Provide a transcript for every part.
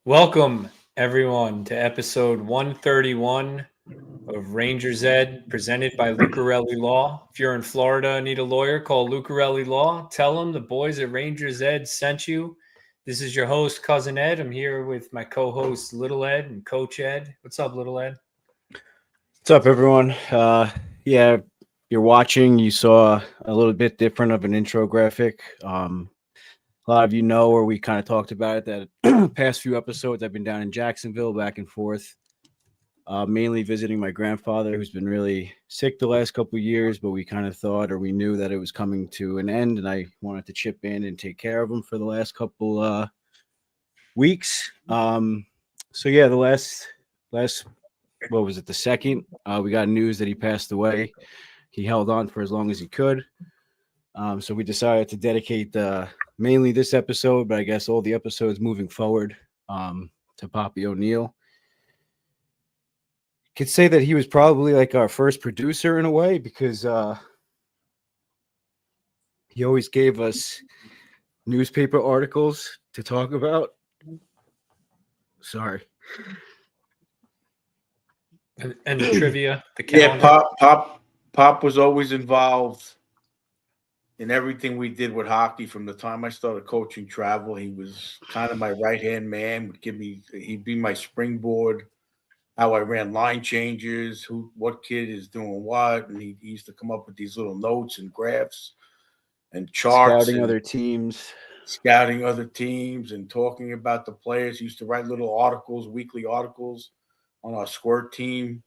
Welcome, everyone, to episode 131 of Rangers Ed, presented by Lucarelli Law. If you're in Florida and need a lawyer, call Lucarelli Law. Tell them the boys at Rangers Ed sent you. This is your host, Cousin Ed. I'm here with my co-host, Little Ed, and Coach Ed. What's up, Little Ed? What's up, everyone? You're watching. You saw a little bit different of an intro graphic. A lot of you know, or we kind of talked about it, that past few episodes I've been down in Jacksonville, back and forth, mainly visiting my grandfather, who's been really sick the last couple of years, but we kind of thought, or we knew that it was coming to an end, and I wanted to chip in and take care of him for the last couple weeks. The last what was it, the second, we got news that he passed away. He held on for as long as he could. So we decided to dedicate mainly this episode, but I guess all the episodes moving forward, to Poppy O'Neill. Could say that he was probably like our first producer in a way, because he always gave us newspaper articles to talk about. Sorry. And the trivia, the calendar. Yeah, Pop was always involved in everything we did with hockey from the time I started coaching travel. He was kind of my right-hand man, he'd be my springboard, how I ran line changes, what kid is doing what, and he used to come up with these little notes and graphs and charts. Scouting other teams and talking about the players. He used to write little articles, weekly articles on our squirt team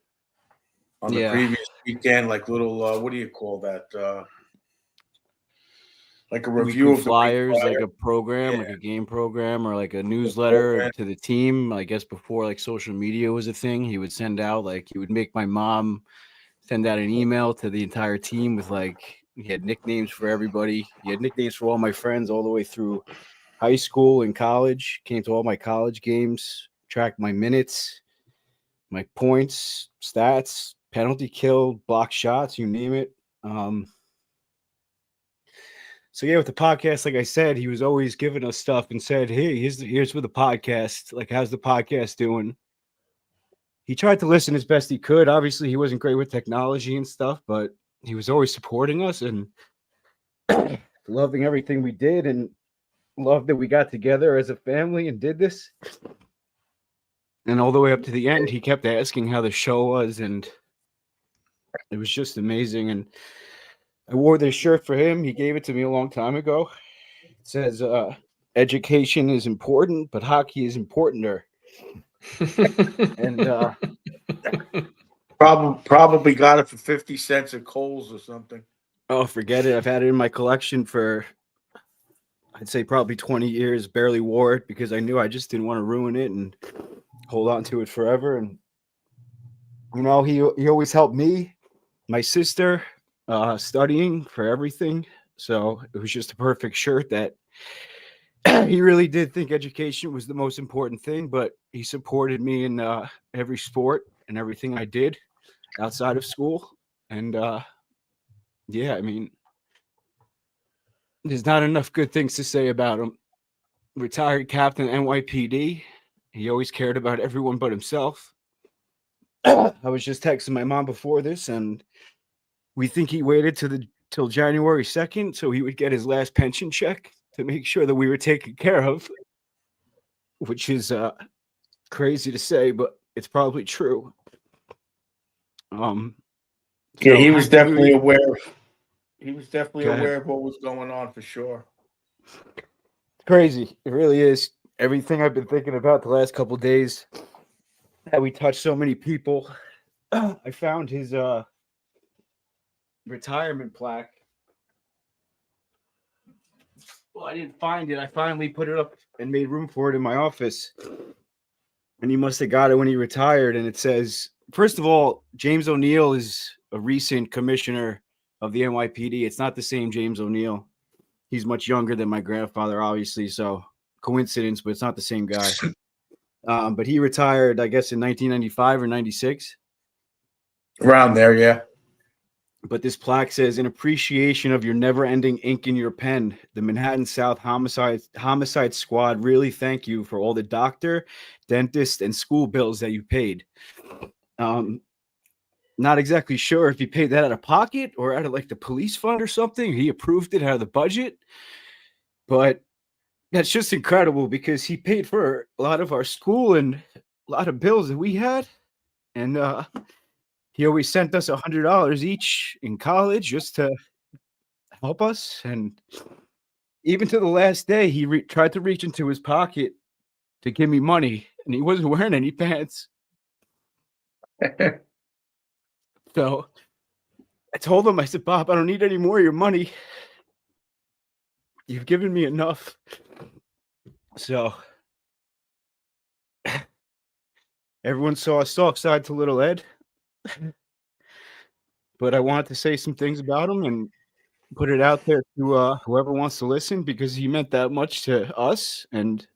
on the previous weekend, like little, what do you call that? Like a review of flyers, like a program, like a game program, or like a newsletter to the team. I guess before like social media was a thing, he would send out, like, he would make my mom send out an email to the entire team with, like, he had nicknames for everybody. He had nicknames for all my friends all the way through high school and college. Came to all my college games, tracked my minutes, my points, stats, penalty kill, block shots, you name it. With the podcast, like I said, he was always giving us stuff and said, hey, here's for the podcast. Like, how's the podcast doing? He tried to listen as best he could. Obviously, he wasn't great with technology and stuff, but he was always supporting us and loving everything we did, and loved that we got together as a family and did this. And all the way up to the end, he kept asking how the show was, and it was just amazing. And I wore this shirt for him. He gave it to me a long time ago. It says, education is important, but hockey is importanter. And probably got it for 50 cents at Kohl's or something. Oh, forget it. I've had it in my collection for, I'd say, probably 20 years. Barely wore it because I knew I just didn't want to ruin it and hold on to it forever. And, you know, he always helped me, my sister, studying for everything. So it was just a perfect shirt that he really did think education was the most important thing, but he supported me in every sport and everything I did outside of school. And I mean, there's not enough good things to say about him. Retired captain NYPD. He always cared about everyone but himself. I was just texting my mom before this, and we think he waited till January 2nd so he would get his last pension check to make sure that we were taken care of, which is crazy to say, but it's probably true. He was definitely aware. He was definitely aware of what was going on, for sure. Crazy. It really is. Everything I've been thinking about the last couple of days, that we touched so many people. I found his retirement plaque. Well, I didn't find it. I finally put it up and made room for it in my office. And he must have got it when he retired. And it says, first of all, James O'Neill is a recent commissioner of the NYPD. It's not the same James O'Neill. He's much younger than my grandfather, obviously. So coincidence, but it's not the same guy. But he retired, I guess, in 1995 or 96. Around there, yeah. But this plaque says, in appreciation of your never-ending ink in your pen, the Manhattan South Homicide Squad really thank you for all the doctor, dentist, and school bills that you paid. Not exactly sure if he paid that out of pocket or out of like the police fund or something. He approved it out of the budget. But that's just incredible because he paid for a lot of our school and a lot of bills that we had. And he always sent us $100 each in college just to help us. And even to the last day, he tried to reach into his pocket to give me money, and he wasn't wearing any pants. So I told him, I said, Bob, I don't need any more of your money. You've given me enough. So everyone saw a soft side to little Ed. But I wanted to say some things about him and put it out there to whoever wants to listen, because he meant that much to us. And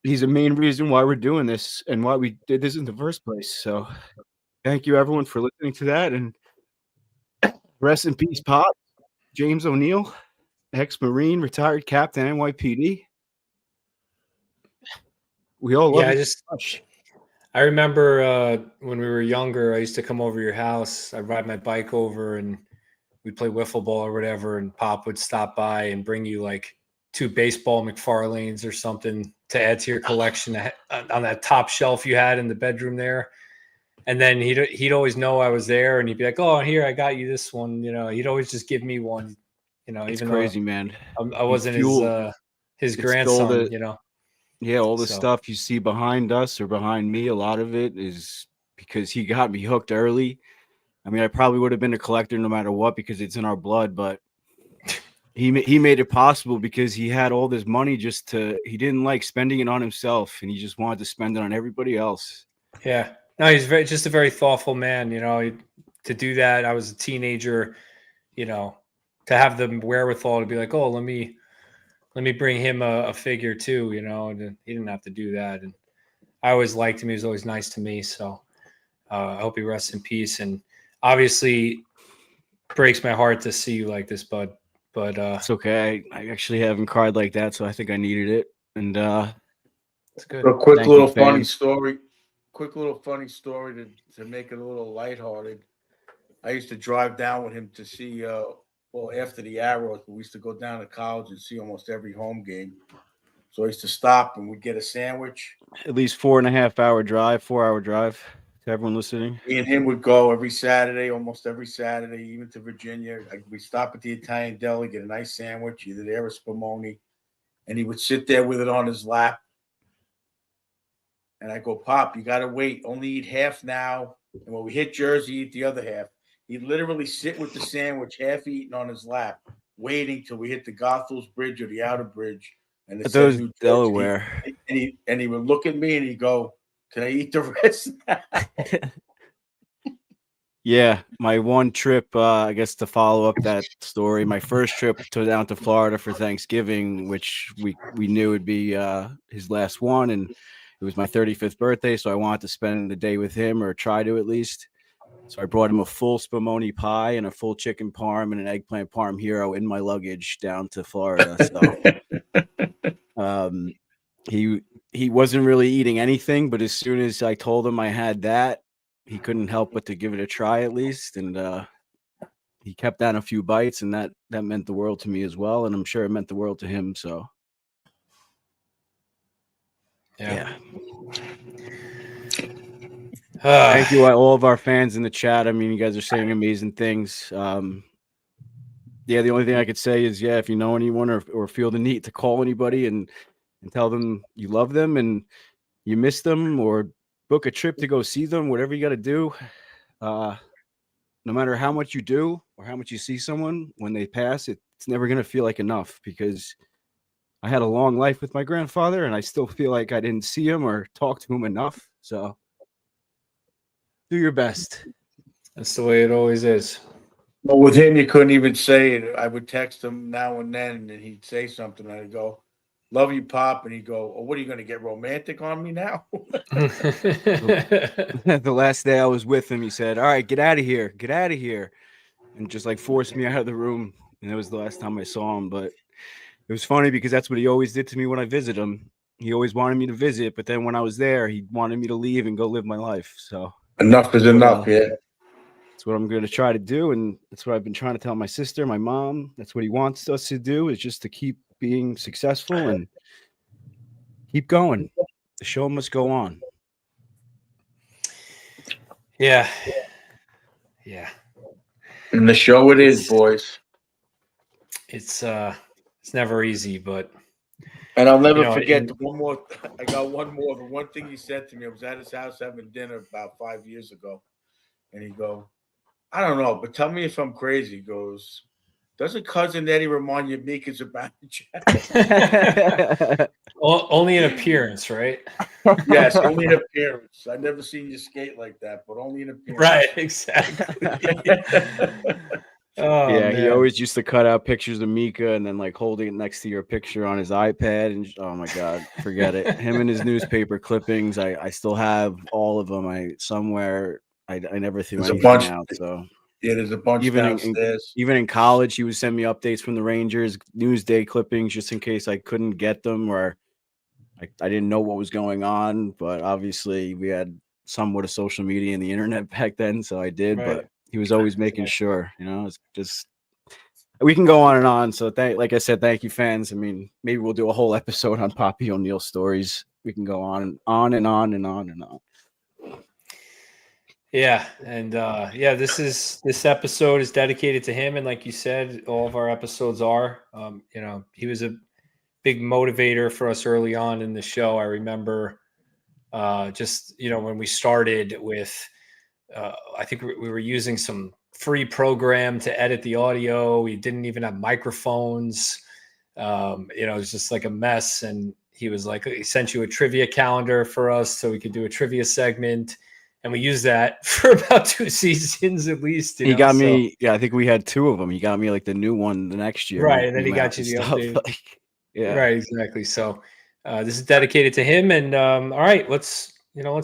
he's the main reason why we're doing this and why we did this in the first place. So thank you, everyone, for listening to that. And rest in peace, Pop. James O'Neill, ex-Marine, retired captain, NYPD. We all love you so much. I remember when we were younger, I used to come over your house. I'd ride my bike over and we'd play wiffle ball or whatever, and Pop would stop by and bring you like 2 baseball McFarlanes or something to add to your collection on that top shelf you had in the bedroom there. And then he'd always know I was there, and he'd be like, "Oh, here, I got you this one." You know, he'd always just give me one. You know, It's even crazy, though man. I wasn't his grandson. You know, yeah, all the stuff you see behind us or behind me, a lot of it is because he got me hooked early. I mean, I probably would have been a collector no matter what because it's in our blood, but he made it possible because he had all this money he didn't like spending it on himself, and he just wanted to spend it on everybody else. Yeah. No, he's just a very thoughtful man. You know, to do that, I was a teenager, you know, to have the wherewithal to be like, oh, let me bring him a figure too, you know, and he didn't have to do that. And I always liked him. He was always nice to me. So I hope he rests in peace. And obviously breaks my heart to see you like this, bud. But it's okay. I actually haven't cried like that, so I think I needed it. And it's good. A quick little funny story. Quick little funny story to make it a little lighthearted. I used to drive down with him to see after the Arrows, we used to go down to college and see almost every home game. So I used to stop and we'd get a sandwich. At least 4.5-hour drive, 4-hour drive to everyone listening. Me and him would go every Saturday, almost every Saturday, even to Virginia. We stop at the Italian deli, get a nice sandwich, either there or Spumoni, and he would sit there with it on his lap. And I go, Pop, you got to wait. Only eat half now. And when we hit Jersey, eat the other half. He'd literally sit with the sandwich half eaten on his lap, waiting till we hit the Goethals Bridge or the Outer Bridge. And it said New Delaware. And he would look at me and he'd go, can I eat the rest now? Yeah, my one trip, I guess to follow up that story, my first trip down to Florida for Thanksgiving, which we knew would be his last one, and it was my 35th birthday, so I wanted to spend the day with him, or try to at least. So I brought him a full spumoni pie and a full chicken parm and an eggplant parm hero in my luggage down to Florida. So he wasn't really eating anything, but as soon as I told him I had that, he couldn't help but to give it a try at least. And he kept down a few bites, and that meant the world to me as well. And I'm sure it meant the world to him. So yeah. Thank you, all of our fans in the chat. I mean, you guys are saying amazing things. Yeah, the only thing I could say is, yeah, if you know anyone or feel the need to call anybody and tell them you love them and you miss them, or book a trip to go see them, whatever you got to do. No matter how much you do or how much you see someone, when they pass, it's never going to feel like enough, because I had a long life with my grandfather and I still feel like I didn't see him or talk to him enough. So do your best. That's the way it always is. Well, with him, you couldn't even say it. I would text him now and then, and he'd say something. I'd go, love you, Pop. And he'd go, oh, what are you going to get romantic on me now? The last day I was with him, he said, all right, get out of here. Get out of here. And just like forced me out of the room. And it was the last time I saw him. But it was funny because that's what he always did to me when I visit him. He always wanted me to visit. But then when I was there, he wanted me to leave and go live my life. So enough is enough, yeah. That's what I'm going to try to do. And that's what I've been trying to tell my sister, my mom. That's what he wants us to do, is just to keep being successful and keep going. The show must go on. Yeah. And the show it is, boys. It's never easy, but and I'll never forget one more. I got one more. The one thing he said to me, I was at his house having dinner about 5 years ago, and he go, I don't know, but tell me if I'm crazy. He goes, doesn't Cousin Eddie remind you of Mika Zibanejad? Only an appearance, right? Yes, only an appearance. I've never seen you skate like that, but only an appearance. Right, exactly. Man. He always used to cut out pictures of Mika and then like holding it next to your picture on his iPad. And oh my God, forget it. Him and his newspaper clippings. I still have all of them. I never threw anything out. So yeah, there's a bunch downstairs. Even in college, he would send me updates from the Rangers Newsday clippings just in case I couldn't get them or I didn't know what was going on. But obviously, we had somewhat of social media and the internet back then, so I did. Right. But he was always making sure, it's just we can go on and on. So like I said, thank you, fans. I mean, maybe we'll do a whole episode on Papi O'Neill stories. We can go on and on and on and on and on. Yeah, and this episode is dedicated to him, and like you said, all of our episodes are. He was a big motivator for us early on in the show. I remember, when we started with, I think we were using some free program to edit the audio. We didn't even have microphones. It was just like a mess. And he was like, he sent you a trivia calendar for us so we could do a trivia segment. And we used that for about 2 seasons at least. He got me. Yeah, I think we had 2 of them. He got me like the new one the next year. Right. And then he got you the update. Yeah. Right. Exactly. So this is dedicated to him. And all right, let's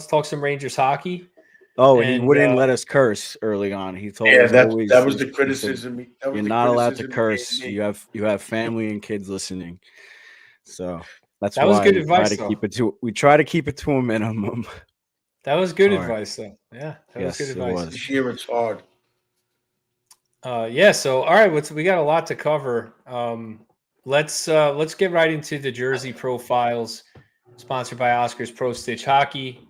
talk some Rangers hockey. Oh, and he wouldn't let us curse early on. He told us that was the criticism. You're not allowed to curse. You have family and kids listening. So that's why was good advice. We try to keep it to a minimum. That was good advice, though. Yeah, that was good advice. This year it's hard. So all right, we got a lot to cover. Let's get right into the jersey profiles, sponsored by Oscar's Pro Stitch Hockey,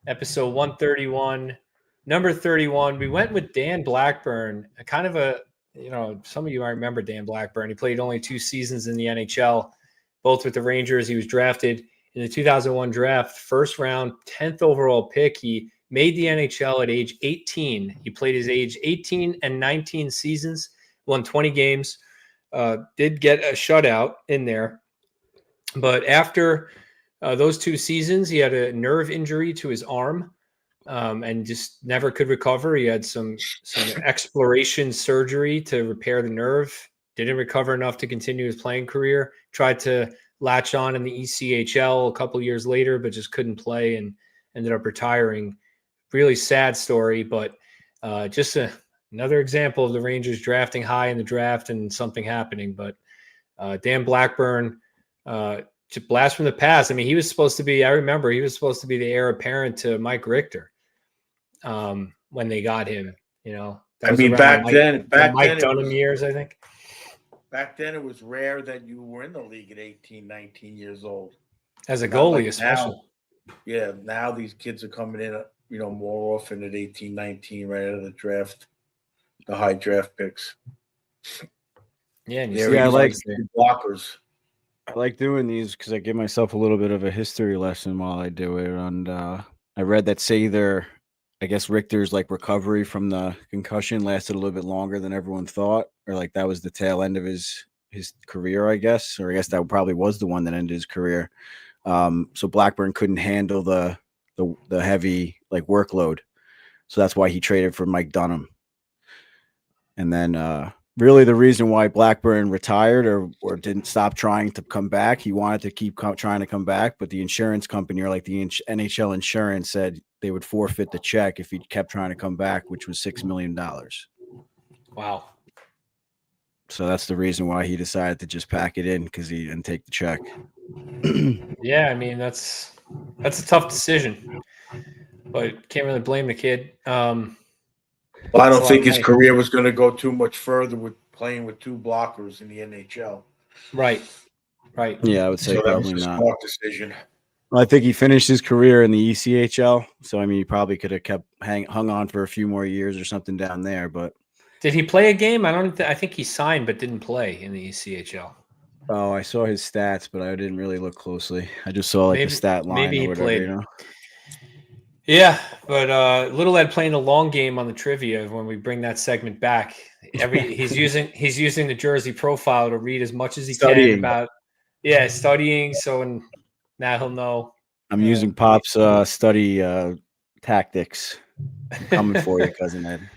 episode 131, number 31. We went with Dan Blackburn, kind of some of you might remember Dan Blackburn. He played only 2 seasons in the NHL, both with the Rangers. He was drafted in the 2001 draft, first round, 10th overall pick. He made the NHL at age 18. He played his age 18 and 19 seasons, won 20 games, did get a shutout in there. But after those 2 seasons, he had a nerve injury to his arm and just never could recover. He had some exploration surgery to repair the nerve, didn't recover enough to continue his playing career, tried to latch on in the ECHL a couple years later, but just couldn't play and ended up retiring. Really sad story, but just another example of the Rangers drafting high in the draft and something happening. But Dan Blackburn, to blast from the past. I mean, I remember he was supposed to be the heir apparent to Mike Richter when they got him, back then Mike Dunham years, I think. Back then, it was rare that you were in the league at 18, 19 years old. As a goalie, especially. Now these kids are coming in, more often at 18, 19, right out of the draft, the high draft picks. Yeah, and I like blockers. I like doing these because I give myself a little bit of a history lesson while I do it. And I read that I guess Richter's recovery from the concussion lasted a little bit longer than everyone thought, or that was the tail end of his career, I guess, or I guess that probably was the one that ended his career. So Blackburn couldn't handle the heavy workload, so that's why he traded for Mike Dunham. And then really the reason why Blackburn retired or didn't stop trying to come back. He wanted to keep trying to come back, but the insurance company, or like the NHL insurance, said they would forfeit the check if he kept trying to come back, which was $6 million. Wow. So that's the reason why he decided to just pack it in, because he didn't take the check. Yeah, I mean that's a tough decision, but can't really blame the kid. Well, I It's don't a lot think of his money. career was going to go too much further with playing with two blockers in the NHL. Right. Yeah, I would say So that was probably a not. smart decision. I think he finished his career in the ECHL, so I mean, he probably could have hung on for a few more years or something down there. But Did he play a game? I think he signed but didn't play in the ECHL. oh, I saw his stats, but I didn't really look closely. I just saw like the stat line maybe or he whatever, played. you know. Yeah, but Little Ed playing the long game on the trivia when we bring that segment back. He's using the Jersey profile to read as much as he can about studying. So now he'll know. I'm using Pop's study tactics. Coming for you, cousin Ed.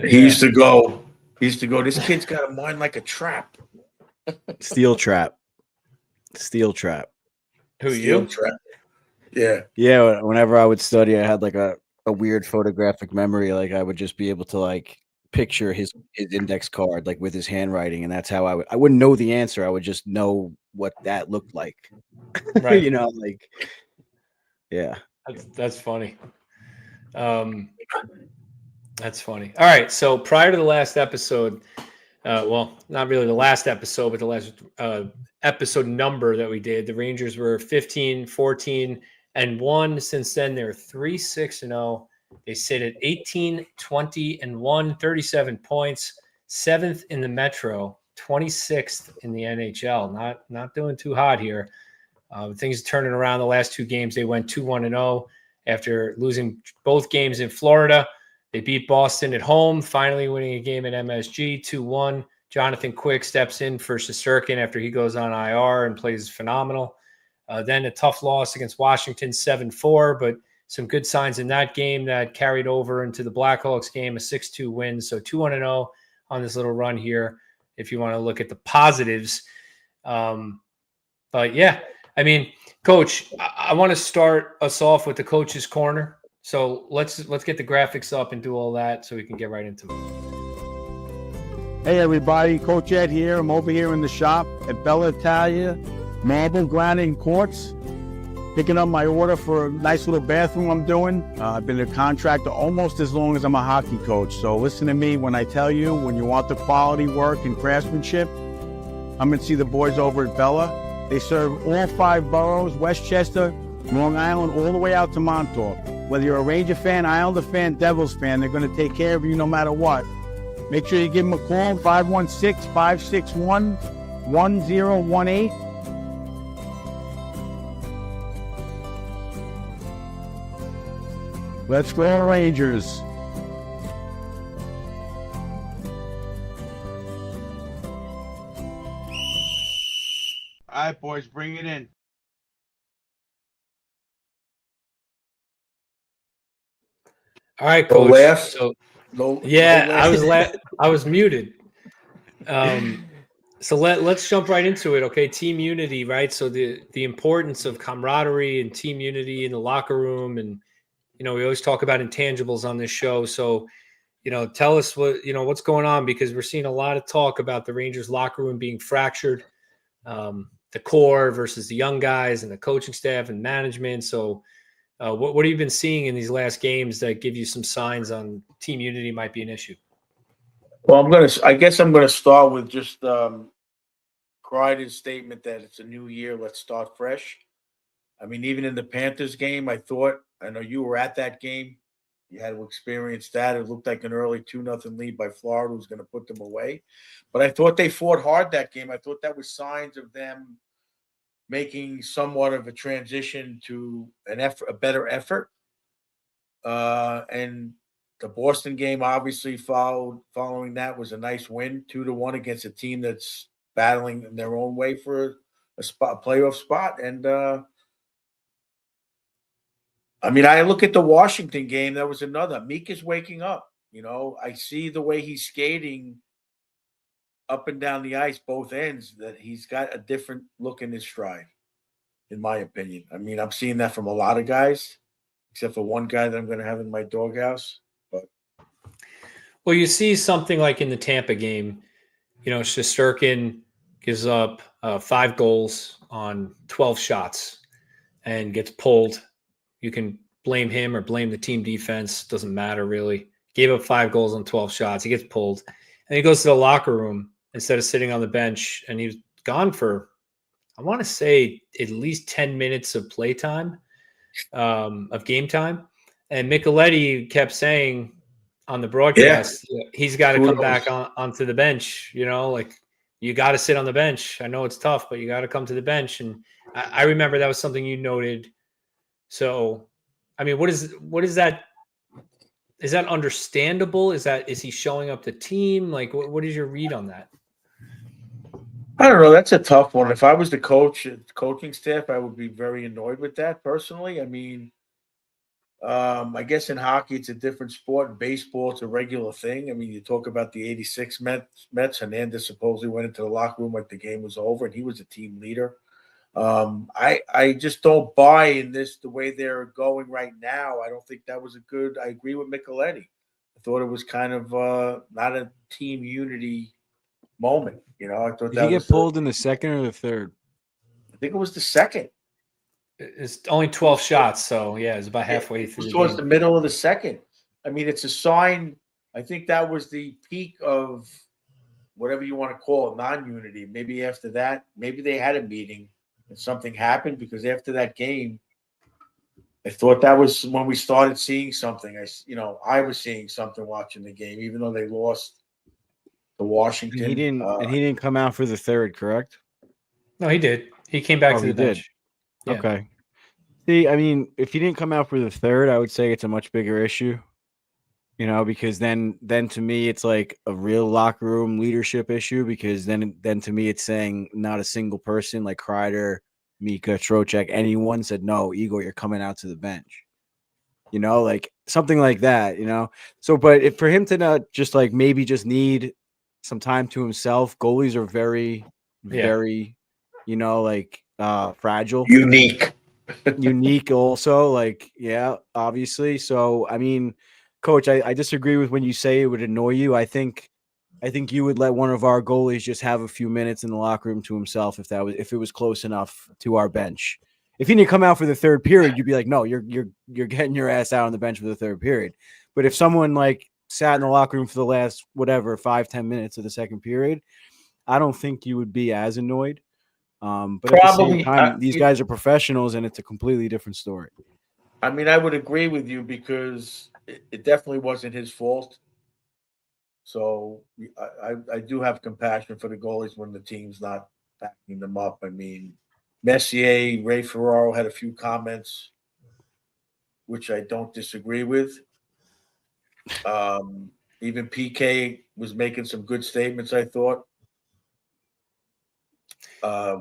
He used to go. This kid's got a mind like a trap. Steel trap. Who Steel you? trap. Yeah. Yeah. Whenever I would study, I had like a weird photographic memory. Like I would just be able to like picture his index card like with his handwriting, and that's how I wouldn't know the answer. I would just know what that looked like. Right. You know, like yeah. That's funny. That's funny. All right. So prior to the last episode, well, not really the last episode, but the last episode number that we did, the Rangers were 15, 14, and 1. Since then, they're 3-6-0. They sit at 18, 20, and 1, 37 points, 7th in the Metro, 26th in the NHL. Not doing too hot here. Things turning around the last two games. They went 2-1-0 after losing both games in Florida. They beat Boston at home, finally winning a game at MSG 2-1. Jonathan Quick steps in for Shesterkin after he goes on IR and plays phenomenal. Then a tough loss against Washington 7-4, but some good signs in that game that carried over into the Blackhawks game, a 6-2 win. So 2-0 on this little run here if you want to look at the positives. But yeah, I mean, Coach, I want to start us off with the coach's corner. So let's get the graphics up and do all that so we can get right into it. Hey everybody, Coach Ed here. I'm over here in the shop at Bella Italia Marble Granite Quartz, picking up my order for a nice little bathroom I'm doing. I've been a contractor almost as long as I'm a hockey coach. So listen to me when I tell you, when you want the quality work and craftsmanship, I'm going to see the boys over at Bella. They serve all 5 boroughs, Westchester, Long Island, all the way out to Montauk. Whether you're a Ranger fan, Islander fan, Devils fan, they're going to take care of you no matter what. Make sure you give them a call, 516-561-1018. Let's go Rangers. All right, boys, bring it in. All right, No Coach. laughs? So No. yeah, No I was muted. So let's jump right into it. Okay, team unity, right? So the importance of camaraderie and team unity in the locker room, and we always talk about intangibles on this show. So tell us what's going on, because we're seeing a lot of talk about the Rangers locker room being fractured, the core versus the young guys and the coaching staff and management. So what have you been seeing in these last games that give you some signs on team unity might be an issue? Well, I guess I'm gonna start with just Crichton's statement that it's a new year, let's start fresh. I mean, even in the Panthers game, I know you were at that game. You had to experience that. It looked like an early 2-0 lead by Florida was going to put them away. But I thought they fought hard that game. I thought that was signs of them making somewhat of a transition to a better effort. And the Boston game, obviously, following that was a nice win, 2-1 against a team that's battling in their own way for a playoff spot. And I mean, I look at the Washington game. That was another. Meek is waking up. I see the way he's skating. up and down the ice, both ends, that he's got a different look in his stride, in my opinion. I mean, I'm seeing that from a lot of guys, except for one guy that I'm going to have in my doghouse. But Well, you see something like in the Tampa game, Shesterkin gives up 5 goals on 12 shots and gets pulled. You can blame him or blame the team defense. Doesn't matter really. Gave up 5 goals on 12 shots. He gets pulled. And he goes to the locker room instead of sitting on the bench. And he was gone for, I want to say, at least 10 minutes of play time, of game time. And Micheletti kept saying on the broadcast, he's got to come back onto the bench. You got to sit on the bench. I know it's tough, but you got to come to the bench. And I remember that was something you noted. So, I mean, what is that? Is that understandable? Is he showing up the team? Like, what is your read on that? I don't know. That's a tough one. If I was the coaching staff, I would be very annoyed with that personally. I mean, I guess in hockey, it's a different sport. In baseball, it's a regular thing. I mean, you talk about the 86 Mets. Hernandez supposedly went into the locker room like the game was over, and he was a team leader. I just don't buy in this the way they're going right now. I don't think that was I agree with Micheletti. I thought it was kind of not a team unity moment. I thought Did he get pulled in the second or the third? I think it was the second. It's only 12 shots, so yeah, it's about halfway through. It was towards the middle of the second. I mean, it's a sign. I think that was the peak of whatever you want to call it, non-unity. Maybe after that, maybe they had a meeting and something happened, because after that game, I thought that was when we started seeing something. I was seeing something watching the game, even though they lost to Washington. And he didn't come out for the third, correct? No, he did. He came back to the bench. Yeah. Okay. See, I mean, if he didn't come out for the third, I would say it's a much bigger issue. Because then to me it's like a real locker room leadership issue, because then to me it's saying not a single person like Kreider, Mika, Trocheck, anyone said, no, Igor, you're coming out to the bench. Like something like that, So, but for him to not just like maybe just need some time to himself, goalies are very, very, fragile. Unique also, obviously. So, I mean, Coach, I disagree with when you say it would annoy you. I think you would let one of our goalies just have a few minutes in the locker room to himself if it was close enough to our bench. If he didn't come out for the third period, you'd be like, no, you're getting your ass out on the bench for the third period. But if someone like sat in the locker room for the last 5-10 minutes of the second period, I don't think you would be as annoyed. But probably, at the same time, these guys are professionals, and it's a completely different story. I mean, I would agree with you, because it definitely wasn't his fault. So I do have compassion for the goalies when the team's not backing them up. I mean, Messier, Ray Ferraro had a few comments, which I don't disagree with. Even PK was making some good statements, I thought.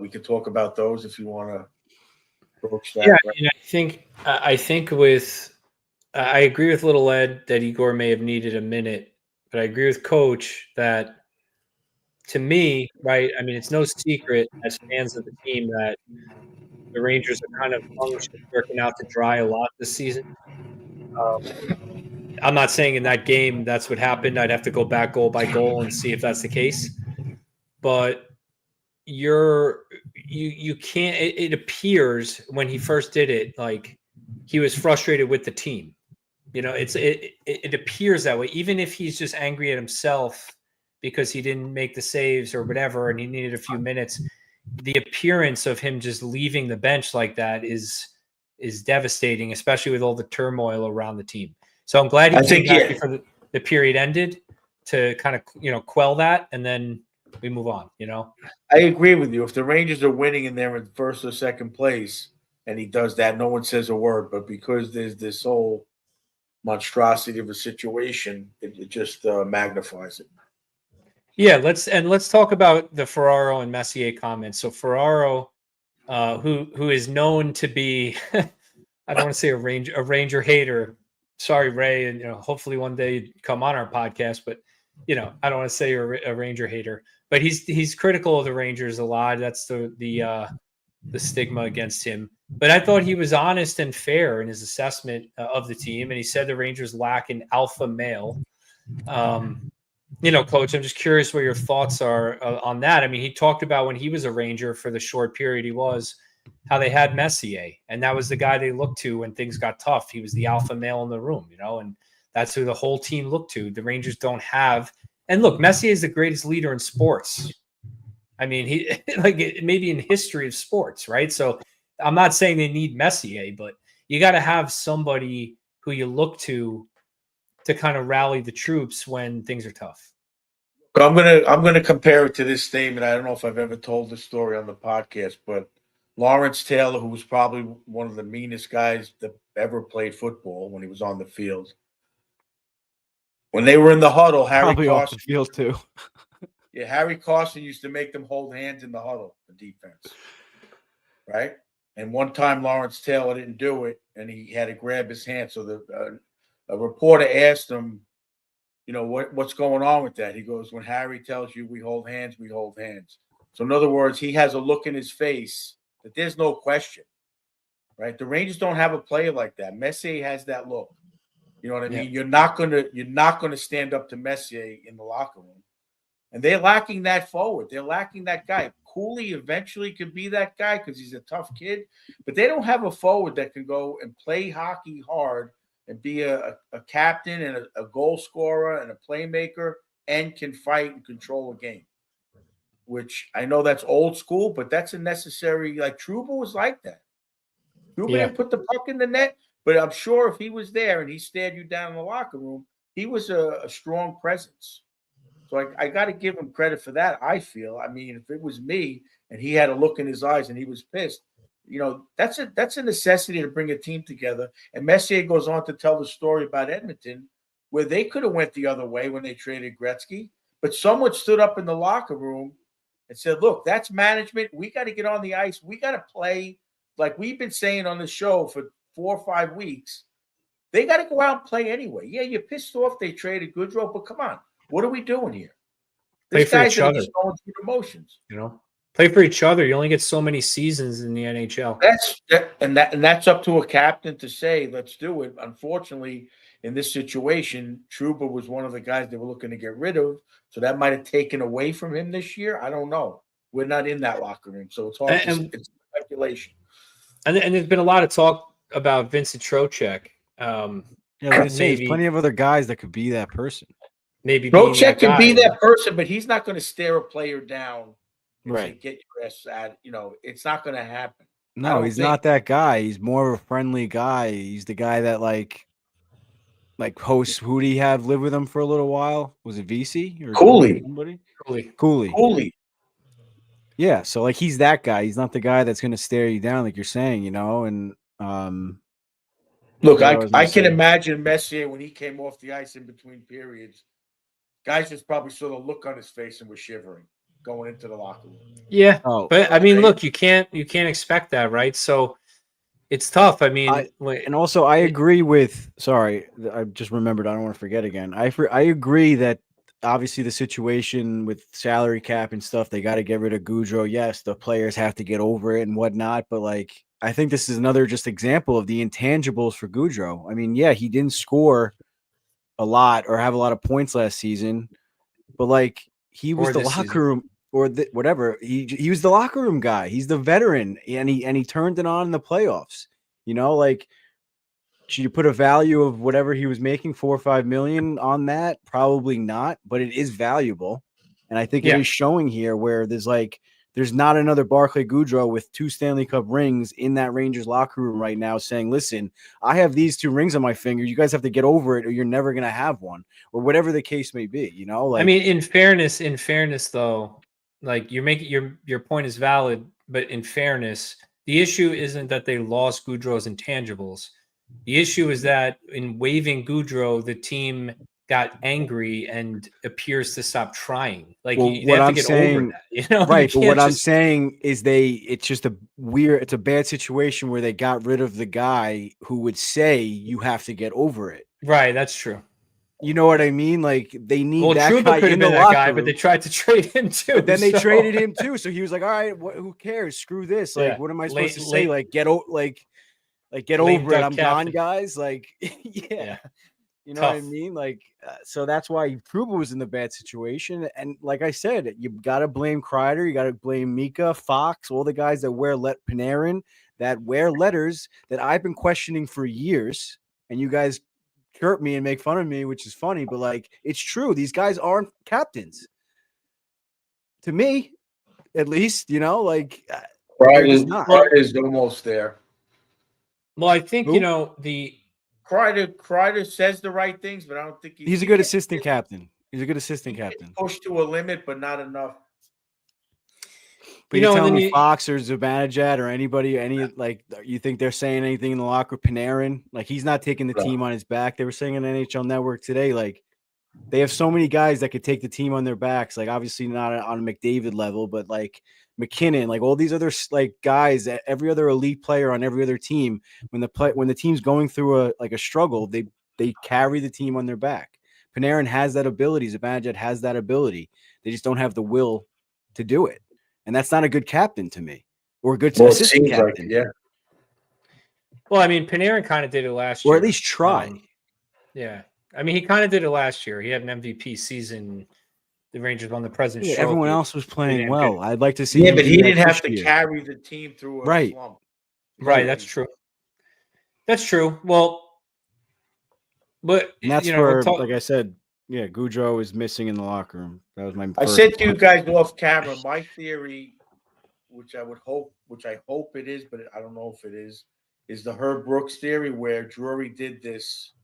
We could talk about those if you want to approach that. Yeah, I think I agree with Little Ed that Igor may have needed a minute, but I agree with Coach that, to me, right, I mean, it's no secret as fans of the team that the Rangers are kind of working out to dry a lot this season. I'm not saying in that game that's what happened. I'd have to go back goal by goal and see if that's the case. But you can't. It appears when he first did it, like he was frustrated with the team. It appears that way. Even if he's just angry at himself because he didn't make the saves or whatever, and he needed a few minutes, the appearance of him just leaving the bench like that is devastating, especially with all the turmoil around the team. So I'm glad he came back before the period ended to kind of quell that, and then we move on. I agree with you. If the Rangers are winning and they're in first or second place, and he does that, no one says a word. But because there's this whole monstrosity of a situation, it just magnifies it. Yeah, let's talk about the Ferraro and Messier comments. So Ferraro, who is known to be, I don't want to say a Ranger hater. Sorry, Ray, and hopefully one day you'd come on our podcast. But I don't want to say you're a Ranger hater. but he's critical of the Rangers a lot. That's the stigma against him. But I thought he was honest and fair in his assessment of the team, and he said the Rangers lack an alpha male. Coach, I'm just curious what your thoughts are on that. I mean, he talked about when he was a Ranger for the short period he was, how they had Messier, and that was the guy they looked to when things got tough. He was the alpha male in the room, and that's who the whole team looked to. The Rangers don't have, and look, Messier is the greatest leader in sports. I mean, he maybe in history of sports, right? So I'm not saying they need Messier, but you got to have somebody who you look to kind of rally the troops when things are tough. But I'm gonna compare it to this statement. I don't know if I've ever told this story on the podcast, but Lawrence Taylor, who was probably one of the meanest guys that ever played football when he was on the field, when they were in the huddle, Probably off the field too. Yeah, Harry Carson used to make them hold hands in the huddle, the defense, right? And one time Lawrence Taylor didn't do it, and he had to grab his hand. So a reporter asked him, what's going on with that? He goes, when Harry tells you we hold hands, we hold hands. So in other words, he has a look in his face that there's no question, right? The Rangers don't have a player like that. Messier has that look. You know what I mean? You're not gonna stand up to Messier in the locker room. And they're lacking that forward. They're lacking that guy. Cooley eventually could be that guy because he's a tough kid, but they don't have a forward that can go and play hockey hard and be a captain and a goal scorer and a playmaker and can fight and control a game, which I know that's old school, but that's a necessary. Like Trouba was like that. Trouba didn't put the puck in the net, but I'm sure if he was there and he stared you down in the locker room, he was a strong presence. So I got to give him credit for that, I feel. I mean, if it was me and he had a look in his eyes and he was pissed, that's a necessity to bring a team together. And Messier goes on to tell the story about Edmonton, where they could have went the other way when they traded Gretzky, but someone stood up in the locker room and said, look, that's management. We got to get on the ice. We got to play like we've been saying on the show for 4 or 5 weeks. They got to go out and play anyway. Yeah, you're pissed off they traded Goodrow, but come on. What are we doing here? This guy's just going through the motions. Play for each other. You only get so many seasons in the NHL. That's up to a captain to say, let's do it. Unfortunately, in this situation, Trouba was one of the guys they were looking to get rid of. So that might have taken away from him this year. I don't know. We're not in that locker room, so it's hard. It's speculation. And there's been a lot of talk about Vincent Trocheck. There's plenty of other guys that could be that person. Maybe Trocheck can be that person, but he's not going to stare a player down and say, get your ass at. It's not going to happen. No, he's not that guy. He's more of a friendly guy. He's the guy that like hosts. Who did he have live with him for a little while? Was it VC or Cooley? Somebody? Cooley. Yeah, so like he's that guy. He's not the guy that's going to stare you down, like you're saying, And look, I can imagine Messier when he came off the ice in between periods. Guys just probably saw the look on his face and were shivering going into the locker room. Yeah, but I mean, look, you can't expect that, right? So it's tough. I mean, and also I agree with. Sorry, I just remembered. I don't want to forget again. I agree that obviously the situation with salary cap and stuff, they got to get rid of Goudreau. Yes, the players have to get over it and whatnot. But like, I think this is another just example of the intangibles for Goudreau. I mean, yeah, he didn't score a lot or have a lot of points last season, but like he was the locker room or whatever. He was the locker room guy. He's the veteran, and he turned it on in the playoffs. Like should you put a value of whatever he was making, 4 or 5 million on that? Probably not, but it is valuable, and I think it is showing here where there's not another Barclay Goudreau with 2 Stanley Cup rings in that Rangers locker room right now saying, listen, I have these 2 rings on my finger. You guys have to get over it or you're never going to have one, or whatever the case may be, I mean, in fairness though, like you're making your point is valid, but in fairness, the issue isn't that they lost Goudreau's intangibles. The issue is that in waiving Goudreau, the team got angry and appears to stop trying. Like they have to get over that, right? But what I'm saying is it's just it's a bad situation where they got rid of the guy who would say you have to get over it. Right, that's true. You know what I mean? Like they need Well, that Trouba guy could have in the been that locker guy, room. but they tried to trade him too. But then they so- traded him too. So he was like, all right, who cares? Screw this. Like, Yeah. what am I Late- supposed to say? late- Like, get get lame over it. duck I'm captain. gone, guys. Like, Yeah. You know what I Tough. mean? Like, so that's why Trouba was in the bad situation. And like I said, you got to blame Kreider. You got to blame Mika, Fox, all the guys that wear Panarin, that wear letters that I've been questioning for years. And you guys chirp me and make fun of me, which is funny, but like, it's true. These guys aren't captains. To me, at least, like they're just not. Kreider's almost there. Well, I think, Who? Kreider says the right things, but I don't think He's a good assistant captain. He's a good assistant captain. Pushed to a limit, but not enough. But you telling me you, Fox or Zibanejad or anybody, you think they're saying anything in the locker? Panarin, like he's not taking the team on his back. They were saying on NHL Network today, like they have so many guys that could take the team on their backs. Like obviously not on a McDavid level, but like McKinnon, like all these other like guys, every other elite player on every other team. When the team's going through a struggle, they carry the team on their back. Panarin has that ability. Zibanejad has that ability. They just don't have the will to do it. And that's not a good captain to me, or a good assistant captain. Yeah. Well, I mean, Panarin kind of did it last year. Or at least try. Yeah. I mean, he kind of did it last year. He had an MVP season. The Rangers won the President's Trophy. Everyone else was playing well. I'd like to see. Yeah, but he didn't have to carry the team through a slump. Right. That's true. That's true. Well, but and that's where, like I said, yeah, Goudreau is missing in the locker room. That was my. I said to you guys off camera, my theory, which I hope it is, but I don't know if it is the Herb Brooks theory, where Drury did this,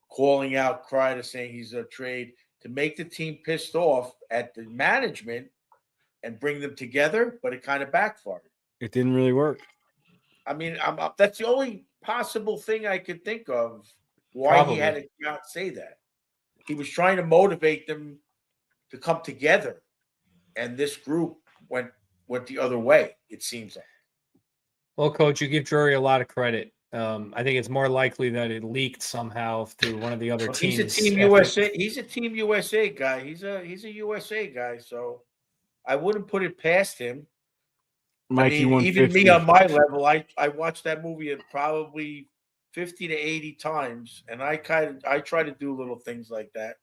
calling out Kreider, saying he's a trade to make the team pissed off at the management and bring them together, but it kind of backfired. It didn't really work. I mean, that's the only possible thing I could think of why he had to not say that. He was trying to motivate them to come together, and this group went the other way, it seems like. Well, Coach, you give Drury a lot of credit. I think it's more likely that it leaked somehow through one of the other teams. He's a Team USA. He's a Team USA guy. He's a USA guy. So I wouldn't put it past him. Mikey, I mean, even me on my level, I watched that movie probably 50 to 80 times, and I try to do little things like that.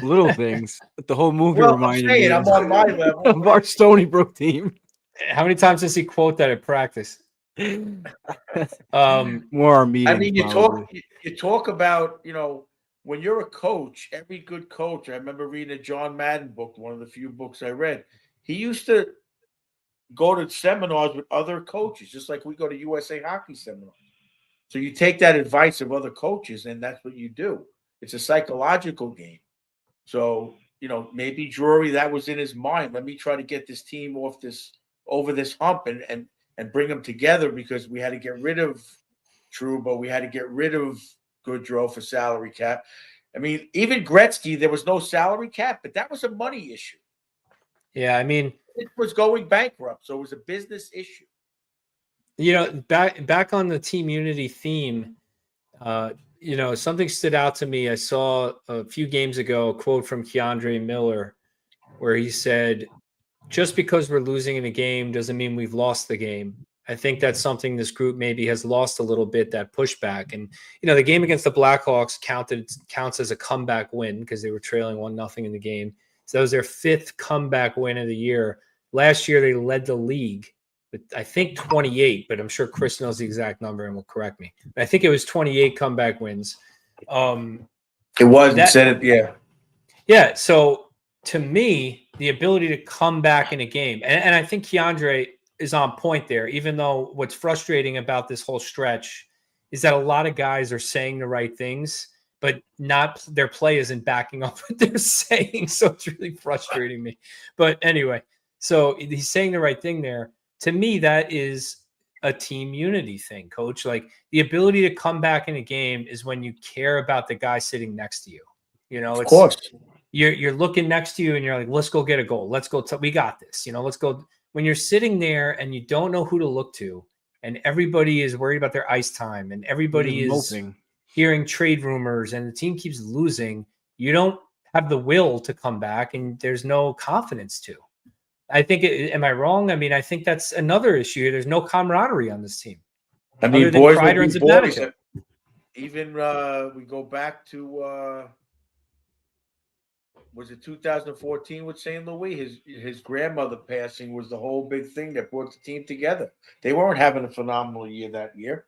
Little things. But the whole movie reminded me. I'm on my level of our Stony Brook team. How many times does he quote that at practice? More meetings. I mean, you talk about, when you're a coach, every good coach. I remember reading a John Madden book, one of the few books I read. He used to go to seminars with other coaches, just like we go to USA Hockey seminars. So you take that advice of other coaches, and that's what you do. It's a psychological game. So, maybe Drury, that was in his mind. Let me try to get this team over this hump and bring them together, because we had to get rid of Trouba. We had to get rid of Goudreau for salary cap. I mean, even Gretzky, there was no salary cap, but that was a money issue. Yeah, I mean, it was going bankrupt, so it was a business issue. Back on the team unity theme, something stood out to me. I saw a few games ago a quote from Keandre Miller where he said, just because we're losing in a game doesn't mean we've lost the game. I think that's something this group maybe has lost a little bit, that pushback. And, the game against the Blackhawks counts as a comeback win because they were trailing 1-0 in the game. So that was their 5th comeback win of the year. Last year, they led the league with, I think, 28, but I'm sure Chris knows the exact number and will correct me. I think it was 28 comeback wins. It was. Yeah. Yeah, so to me, the ability to come back in a game, and I think Keandre is on point there, even though what's frustrating about this whole stretch is that a lot of guys are saying the right things, but not their play isn't backing up what they're saying. So it's really frustrating me. But anyway, so he's saying the right thing there. To me, that is a team unity thing, Coach. Like, the ability to come back in a game is when you care about the guy sitting next to you. Of course. You're looking next to you and you're like, let's go get a goal. Let's go. We got this. Let's go. When you're sitting there and you don't know who to look to, and everybody is worried about their ice time, and everybody is moping. hearing trade rumors and the team keeps losing, you don't have the will to come back and there's no confidence to. I think, am I wrong? I mean, I think that's another issue here. There's no camaraderie on this team. I mean, other than boys will Kreider and be boys. Zibanejad. Even we go back to was it 2014 with St. Louis? His grandmother passing was the whole big thing that brought the team together. They weren't having a phenomenal year that year.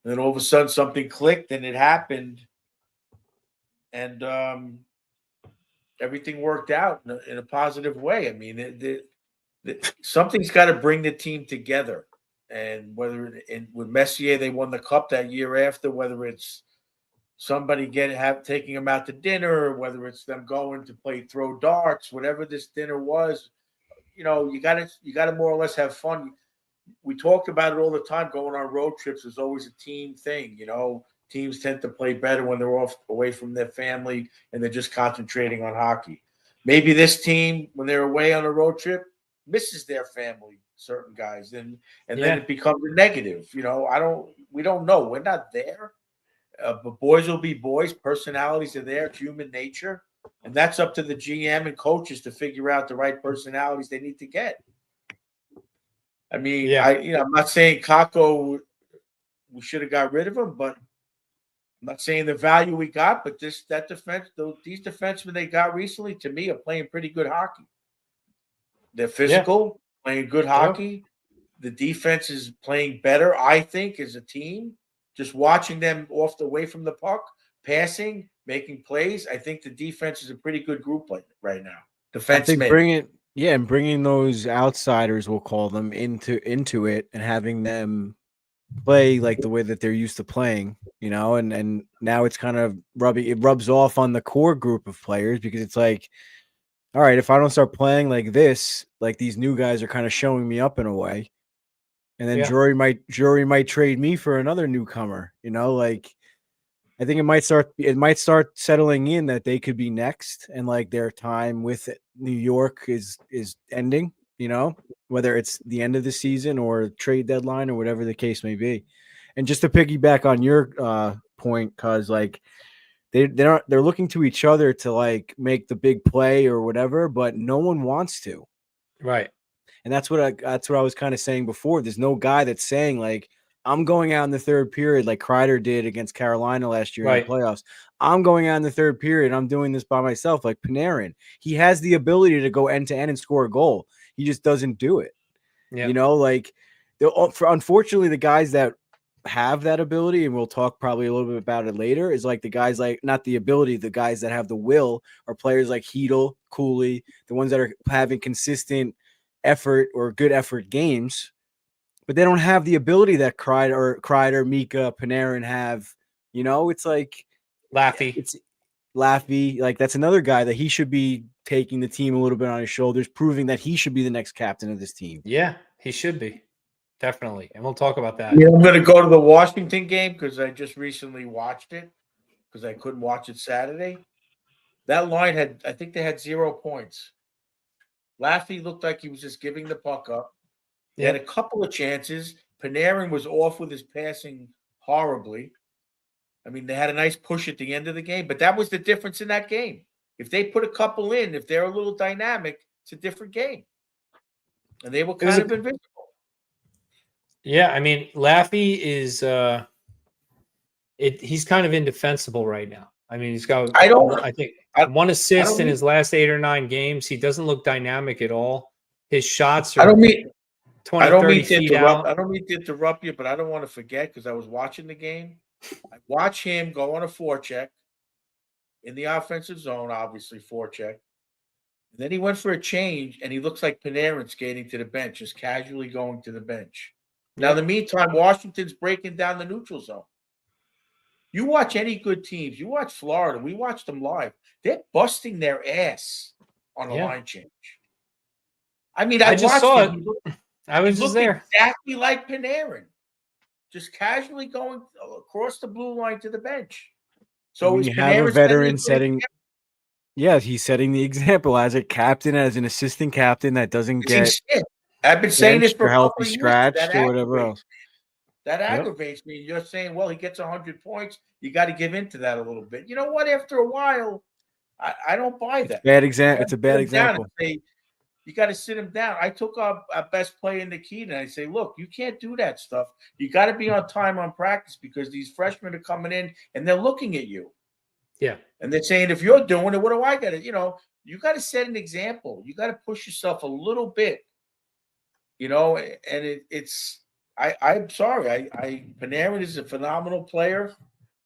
And then all of a sudden something clicked and it happened. And everything worked out in a positive way. I mean, something's got to bring the team together. And whether with Messier, they won the cup that year after, whether it's somebody taking them out to dinner, whether it's them going to throw darts, whatever this dinner was, you gotta more or less have fun. We talked about it all the time. Going on road trips is always a team thing. Teams tend to play better when they're away from their family and they're just concentrating on hockey. Maybe this team, when they're away on a road trip, misses their family, certain guys, and then it becomes a negative. We don't know. We're not there. But boys will be boys. Personalities are there. It's human nature. And that's up to the GM and coaches to figure out the right personalities they need to get. I mean, I'm not saying Kakko, we should have got rid of him, but I'm not saying the value we got, but these defensemen they got recently, to me, are playing pretty good hockey. They're physical, playing good hockey. The defense is playing better, I think, as a team. Just watching them away from the puck, passing, making plays. I think the defense is a pretty good group right now. Defensemen. Bringing those outsiders, we'll call them, into it and having them play like the way that they're used to playing, and now it's kind of rubs off on the core group of players because it's like, all right, if I don't start playing like this, like these new guys are kind of showing me up in a way. And then Drury might trade me for another newcomer, like I think it might start settling in that they could be next and like their time with New York is ending, whether it's the end of the season or trade deadline or whatever the case may be. And just to piggyback on your point, cause like they're looking to each other to like make the big play or whatever, but no one wants to. Right. And that's what I was kind of saying before. There's no guy that's saying like, I'm going out in the third period like Kreider did against Carolina last year in the playoffs. I'm going out in the third period. I'm doing this by myself like Panarin. He has the ability to go end to end and score a goal. He just doesn't do it. Unfortunately, the guys that have that ability, and we'll talk probably a little bit about it later, is like the guys like not the ability, the guys that have the will are players like Hedl, Cooley, the ones that are having consistent effort or good effort games, but they don't have the ability that Kreider, Mika, Panarin have. It's like Laffy. It's Laffy. Like that's another guy that he should be taking the team a little bit on his shoulders, proving that he should be the next captain of this team. Yeah, he should be. Definitely. And we'll talk about that. Yeah, I'm going to go to the Washington game because I just recently watched it because I couldn't watch it Saturday. That line I think they had 0 points. Laffy looked like he was just giving the puck up. They had a couple of chances. Panarin was off with his passing horribly. I mean, they had a nice push at the end of the game, but that was the difference in that game. If they put a couple in, if they're a little dynamic, it's a different game. And they were kind of invisible. Yeah, I mean, Laffy is he's kind of indefensible right now. I mean, he's got I think one assist in his last 8 or 9 games. He doesn't look dynamic at all. His shots are 30 feet out. I don't mean to interrupt you, but I don't want to forget because I was watching the game. I watched him go on a forecheck in the offensive zone, obviously forecheck. And then he went for a change, and he looks like Panarin skating to the bench, just casually going to the bench. Now, in the meantime, Washington's breaking down the neutral zone. You watch any good teams. You watch Florida. We watched them live. They're busting their ass on a line change. I mean, I just saw it. I was just there. Exactly like Panarin. Just casually going across the blue line to the bench. So you have a veteran setting. Yeah, he's setting the example as a captain, as an assistant captain that doesn't get. I've been saying this for healthy, scratched, or whatever else. That aggravates me. You're saying, well, he gets 100 points. You got to give in to that a little bit. You know what? After a while, I don't buy that. Bad example. It's a bad example. You got to sit him down. I took our best player in the key, and I say, look, you can't do that stuff. You got to be on time on practice because these freshmen are coming in and they're looking at you. Yeah. And they're saying, if you're doing it, what do I got to, you got to set an example. You got to push yourself a little bit, and I'm sorry. Panarin is a phenomenal player,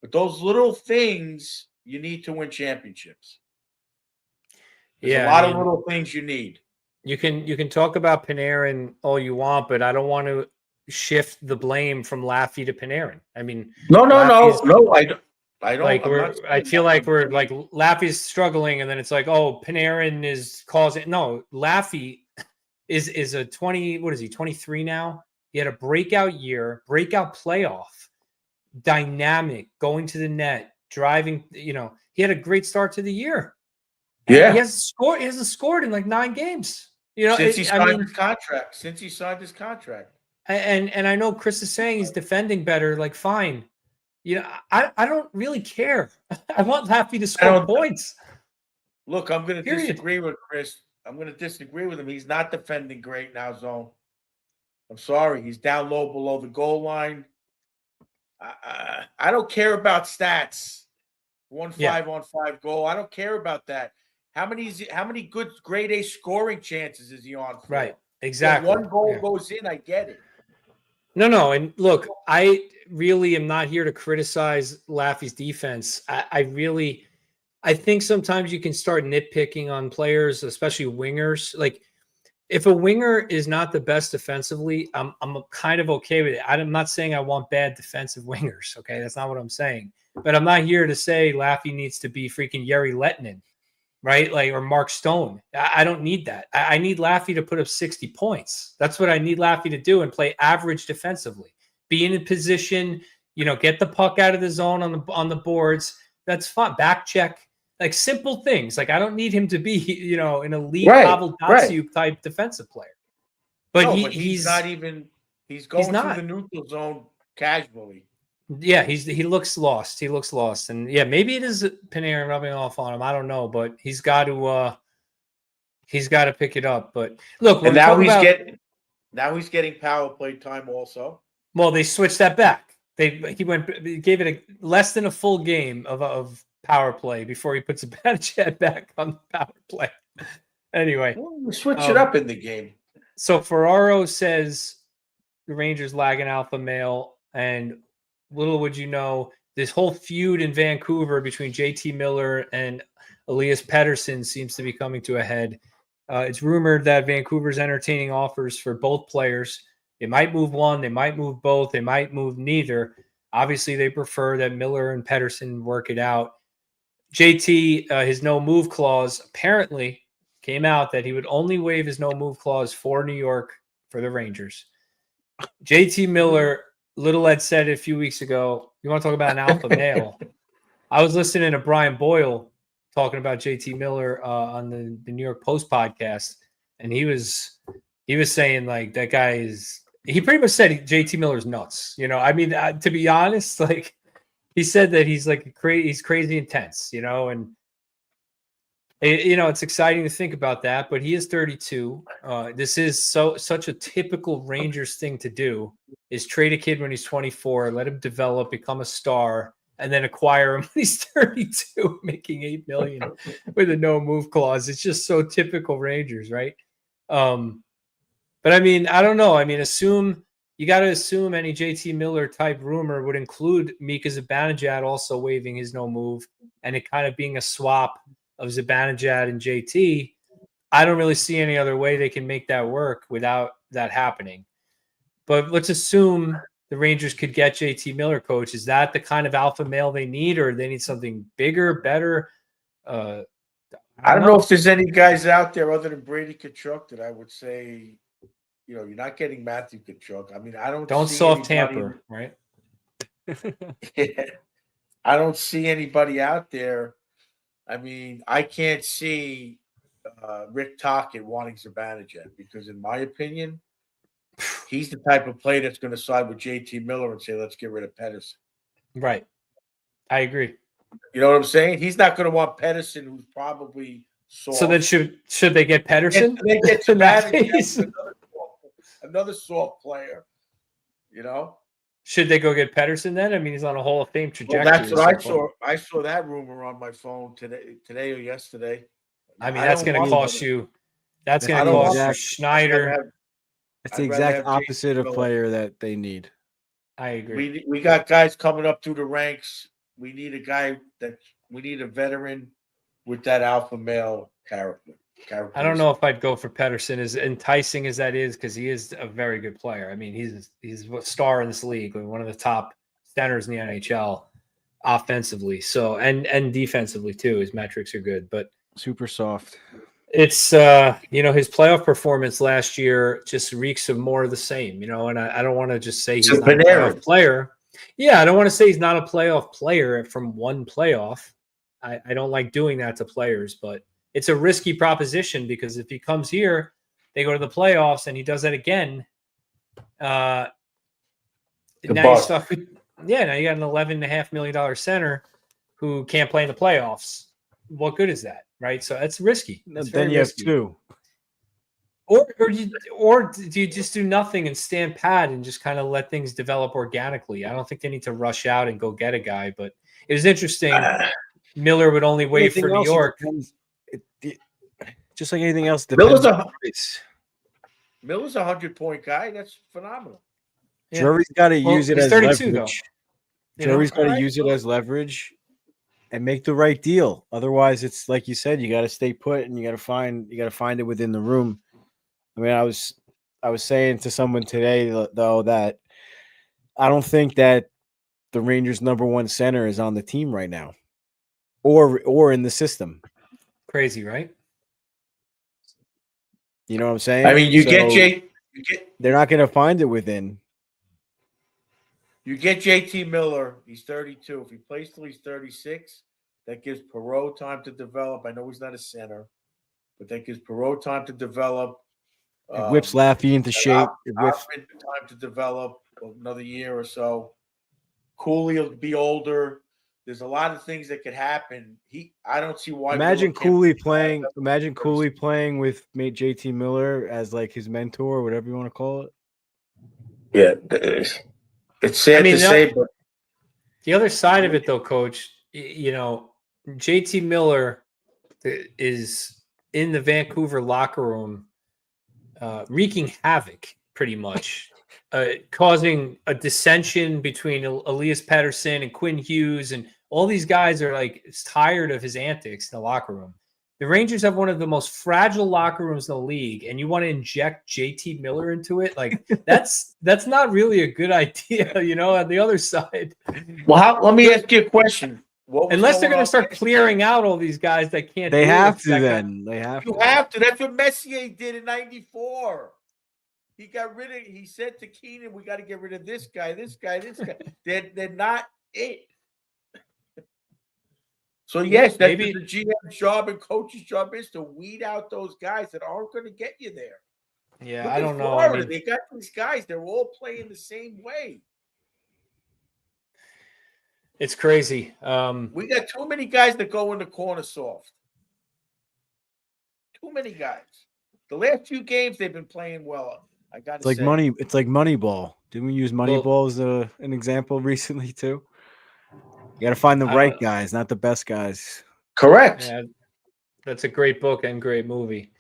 but those little things you need to win championships. There's a lot of little things you need. You can talk about Panarin all you want, but I don't want to shift the blame from Laffy to Panarin. I mean, no, I don't. Like I feel like we're like Laffy's struggling, and then it's like, oh, Panarin is causing. No, Laffy is a 20. What is he? 23 now. He had a breakout year, breakout playoff, dynamic, going to the net, driving. He had a great start to the year. Yeah, he hasn't scored in like 9 games. Since he signed his contract. And I know Chris is saying he's defending better. Like, fine. I don't really care. I want Laffy to score points. Look, I'm going to disagree with Chris. I'm going to disagree with him. He's not defending great now, Zone. I'm sorry. He's down low below the goal line. I don't care about stats. 1-5-on-5 goal. I don't care about that. How many good grade A scoring chances is he on for? Right. Exactly. When one goal goes in, I get it. No. And look, I really am not here to criticize Laffy's defense. I think sometimes you can start nitpicking on players, especially wingers. Like, if a winger is not the best defensively, I'm kind of okay with it. I'm not saying I want bad defensive wingers. Okay, that's not what I'm saying. But I'm not here to say Laffy needs to be freaking Jere Lehtinen, right? Like, or Mark Stone. I don't need that. I need Laffy to put up 60 points. That's what I need Laffy to do, and play average defensively. Be in a position, get the puck out of the zone on the boards. That's fun. Back check. Like, simple things. Like, I don't need him to be, an elite Pavel Datsyuk type defensive player. But he's not even. He's going through the neutral zone casually. Yeah, he looks lost. He looks lost, and maybe it is Panarin rubbing off on him. I don't know, but he's got to pick it up. But look, and now he's getting power play time also. Well, they switched that back. He gave it less than a full game of power play before he puts Zibanejad back on the power play. Anyway, we switch it up in the game. So Ferraro says the Rangers lag an alpha male, and little would you know, this whole feud in Vancouver between JT Miller and Elias Pettersson seems to be coming to a head. It's rumored that Vancouver's entertaining offers for both players. They might move one, they might move both, they might move neither. Obviously, they prefer that Miller and Pettersson work it out. JT, his no-move clause apparently came out that he would only waive his no-move clause for New York for the Rangers. JT Miller, Little Ed said it a few weeks ago, you want to talk about an alpha male? I was listening to Brian Boyle talking about JT Miller on the New York Post podcast, and he was saying, like, that guy is – he pretty much said JT Miller's nuts. I mean, to be honest, like, he said that he's like he's crazy intense, and it's exciting to think about that. But he is 32. This is such a typical Rangers thing to do: is trade a kid when he's 24, let him develop, become a star, and then acquire him when he's 32, making $8 million with a no move clause. It's just so typical Rangers, right? But I mean, I don't know. I mean, you got to assume any JT Miller type rumor would include Mika Zibanejad also waiving his no move, and it kind of being a swap of Zibanejad and JT. I don't really see any other way they can make that work without that happening. But let's assume the Rangers could get JT Miller, coach. Is that the kind of alpha male they need, or they need something bigger, better? I don't know if there's any guys out there other than Brady Tkachuk that I would say, you're not getting Matthew Tkachuk. I mean, don't see soft tamper, right? I don't see anybody out there. I mean, I can't see Rick Tocchet wanting Zibanejad because, in my opinion, he's the type of player that's going to side with JT Miller and say, let's get rid of Pedersen. Right. I agree. You know what I'm saying? He's not going to want Pedersen, who's probably soft. So then should they get Pedersen? They get In that Pedersen, case? another soft player, you know? Should they go get Pedersen then? I mean, he's on a Hall of Fame trajectory. Well, that's what I so saw. far. I saw that rumor on my phone today or yesterday. I mean, that's going to cost you. That's going to I don't cost you want- Schneider. It's the I'd rather exact have opposite of JT player that they need. I agree. We got guys coming up through the ranks. We need a guy we need a veteran with that alpha male character. I don't know if I'd go for Pedersen, as enticing as that is, because he is a very good player. I mean, he's a star in this league, one of the top centers in the NHL offensively. So and defensively too. His metrics are good, but Super soft. it's his playoff performance last year just reeks of more of the same. And I don't want to just say he's not a playoff player. Yeah, I don't want to say he's not a playoff player from one playoff. I don't like doing that to players, but it's a risky proposition because if he comes here, they go to the playoffs and he does that again. Now you're stuck with, now you got an $11.5 million center who can't play in the playoffs. What good is that, right? So it's risky. Then you have two. Or do you just do nothing and stand pat and just kind of let things develop organically? I don't think they need to rush out and go get a guy, but it was interesting. Miller would only wait for New York. Just like anything else, Miller's a 100-point guy. That's phenomenal. Drury's got to use it as 32, leverage. Drury's got to use it as leverage and make the right deal. Otherwise, it's like you said, you got to stay put and you got to find it within the room. I mean, I was saying to someone today though that I don't think that the Rangers' number one center is on the team right now, or in the system. Crazy, right? You know what I'm saying? I mean, they're not going to find it within. You get JT Miller. He's 32. If he plays till he's 36, that gives Perreault time to develop. I know he's not a center, but that gives Perreault time to develop. It whips Laffy into shape. It whips time to develop another year or so. Cooley will be older. There's a lot of things that could happen. I don't see why. Imagine Cooley playing. Imagine Cooley playing with JT Miller as like his mentor, or whatever you want to call it. Yeah, it's sad to say, but the other side of it, though, Coach, JT Miller is in the Vancouver locker room, wreaking havoc, pretty much, causing a dissension between Elias Pettersson and Quinn Hughes, and all these guys are tired of his antics in the locker room. The Rangers have one of the most fragile locker rooms in the league, and you want to inject JT Miller into it? That's not really a good idea, on the other side. Well, let me ask you a question. Unless they're going to start clearing out all these guys that can't. They have to then. They have to. You have to. That's what Messier did in '94. He got rid of. He said to Keenan, "We got to get rid of this guy, this guy, this guy." They're not it. So yes, that's maybe the GM's job and coach's job is to weed out those guys that aren't going to get you there. Yeah, Look I don't know. Florida, they got these guys. They're all playing the same way. It's crazy. We got too many guys that go in the corner soft. Too many guys. The last few games they've been playing well. I got It's like money. It's like Moneyball. Didn't we use Moneyball as an example recently too? You got to find the right guys, not the best guys. Correct. Yeah, that's a great book and great movie.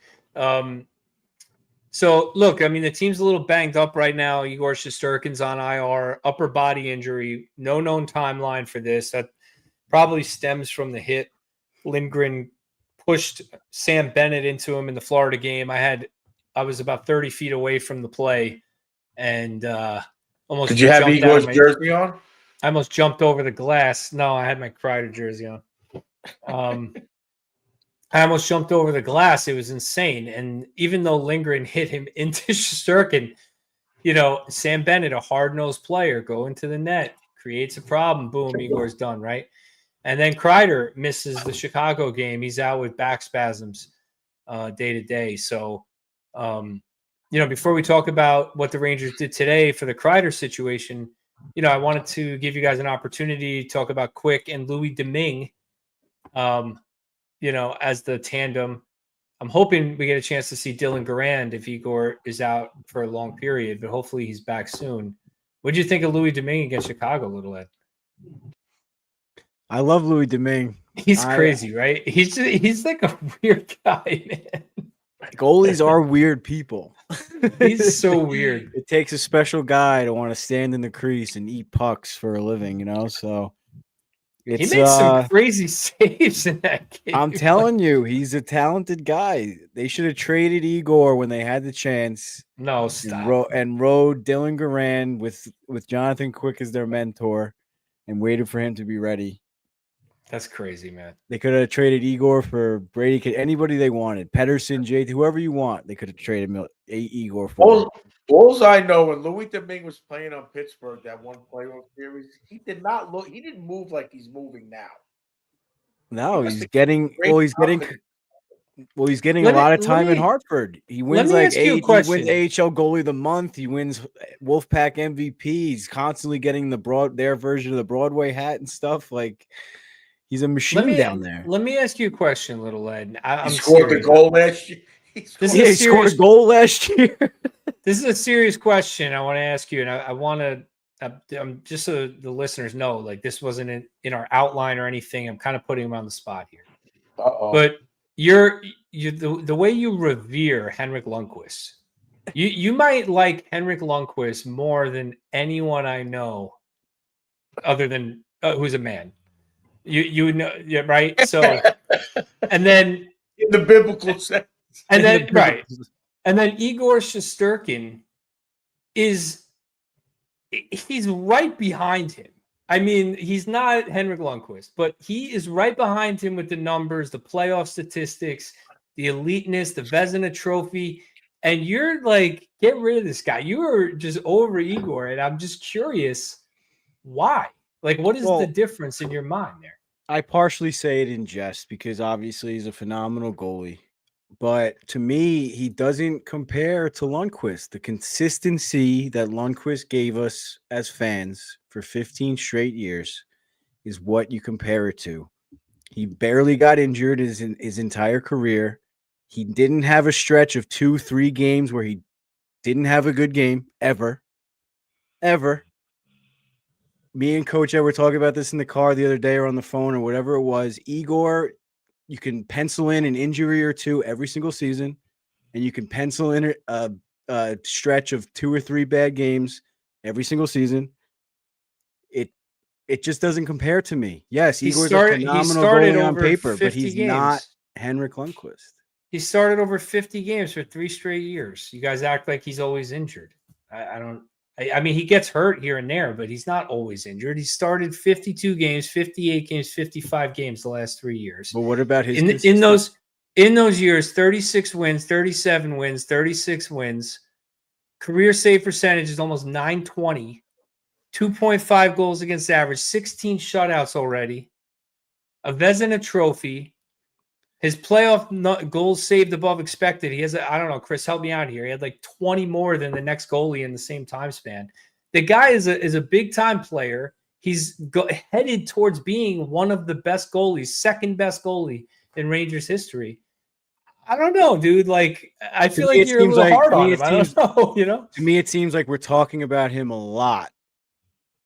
So, look, I mean, the team's a little banged up right now. Igor Shesterkin's on IR, upper body injury. No known timeline for this. That probably stems from the hit. Lindgren pushed Sam Bennett into him in the Florida game. I was about 30 feet away from the play and almost. Did you have Igor's jersey on? I almost jumped over the glass. No, I had my Kreider jersey on. I almost jumped over the glass. It was insane. And even though Lindgren hit him into Shesterkin, Sam Bennett, a hard-nosed player, go into the net, creates a problem. Boom, Igor's done, right? And then Kreider misses the Chicago game. He's out with back spasms day to day. So before we talk about what the Rangers did today for the Kreider situation, I wanted to give you guys an opportunity to talk about Quick and Louis Domingue, as the tandem. I'm hoping we get a chance to see Dylan Garand if Igor is out for a long period, but hopefully he's back soon. What do you think of Louis Domingue against Chicago, Little Ed? I love Louis Domingue. He's crazy, right? He's like a weird guy, man. Goalies are weird people. He's so weird. It takes a special guy to want to stand in the crease and eat pucks for a living, So he made some crazy saves in that game. I'm telling you, he's a talented guy. They should have traded Igor when they had the chance. No, stop. And rode Dylan Garand with Jonathan Quick as their mentor and waited for him to be ready. That's crazy, man. They could have traded Igor for Brady, anybody they wanted. Pedersen, Jade, whoever you want. They could have traded Igor for. All I know, when Louis Domingue was playing on Pittsburgh that one playoff series, he didn't move like he's moving now. No, he's getting a lot of time in Hartford. He wins he wins AHL goalie of the month. He wins Wolfpack MVP. He's constantly getting their version of the Broadway hat and stuff. Like, he's a machine down there. Let me ask you a question, Little Ed. He scored the goal last year. He scored a goal last year. This is a serious question I want to ask you, and I want to just so the listeners know, like, this wasn't in our outline or anything. I'm kind of putting him on the spot here. But the way you revere Henrik Lundqvist, you might like Henrik Lundqvist more than anyone I know, other than who's a man. You know, yeah, right? So, and then in the biblical sense, and then right, and then Igor Shesterkin he's right behind him. I mean, he's not Henrik Lundqvist, but he is right behind him with the numbers, the playoff statistics, the eliteness, the Vezina Trophy, and you're like, get rid of this guy. You are just over Igor, and I'm just curious why. Like, what is the difference in your mind there? I partially say it in jest because obviously he's a phenomenal goalie. But to me, he doesn't compare to Lundqvist. The consistency that Lundqvist gave us as fans for 15 straight years is what you compare it to. He barely got injured his entire career. He didn't have a stretch of 2-3 games where he didn't have a good game ever. Me and Coach Ed were talking about this in the car the other day or on the phone or whatever it was. Igor, you can pencil in an injury or two every single season, and you can pencil in a stretch of 2 or 3 bad games every single season. It just doesn't compare to me. Yes, Igor's a phenomenal goalie on paper, but he's not Henrik Lundqvist. He started over 50 games for 3 straight years. You guys act like he's always injured. I mean, he gets hurt here and there, but he's not always injured. He started 52 games, 58 games, 55 games the last 3 years. But what about his in those years? 36 wins, 37 wins, 36 wins. Career save percentage is almost .920. 2.5 goals against average, 16 shutouts already. A Vezina Trophy. His playoff goals saved above expected. He has, I don't know, Chris, help me out here. He had like 20 more than the next goalie in the same time span. The guy is a big-time player. He's headed towards being one of the best goalies, second best goalie in Rangers history. I don't know, dude. Like, I feel like you're a little hard on him. I don't know, To me, it seems like we're talking about him a lot.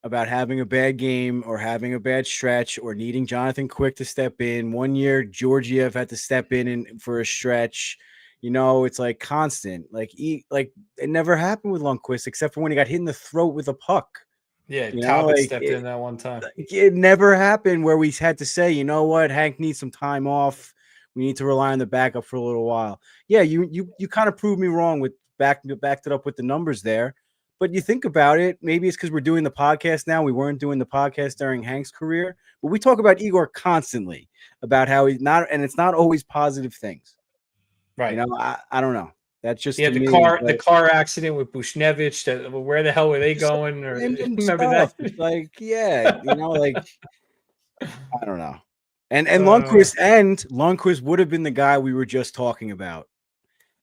About having a bad game or having a bad stretch or needing Jonathan Quick to step in. One year, Georgiev had to step in for a stretch. It's like constant. Like it never happened with Lundqvist except for when he got hit in the throat with a puck. Yeah, Talbot stepped in that one time. It never happened where we had to say, you know what, Hank needs some time off. We need to rely on the backup for a little while. Yeah, you kind of proved me wrong with backed it up with the numbers there. But you think about it, maybe it's because we're doing the podcast now. We weren't doing the podcast during Hank's career. But we talk about Igor constantly, about how he's not, and it's not always positive things. Right. I don't know. That's just the car accident with Bushnevich. Where the hell were they going? Or remember that? Like, yeah, I don't know. And Lundqvist Lundqvist would have been the guy we were just talking about.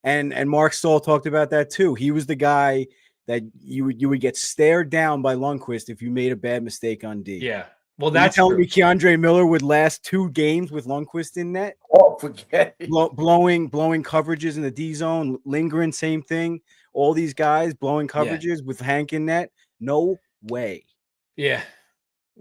And Mark Stahl talked about that too. He was the guy that you would get stared down by Lundqvist if you made a bad mistake on D. Yeah. Well, Are you that's telling true. me Keandre Miller would last 2 games with Lundqvist in net? Oh, forget it. Blowing coverages in the D zone, Lindgren, same thing. All these guys blowing coverages with Hank in net. No way. Yeah.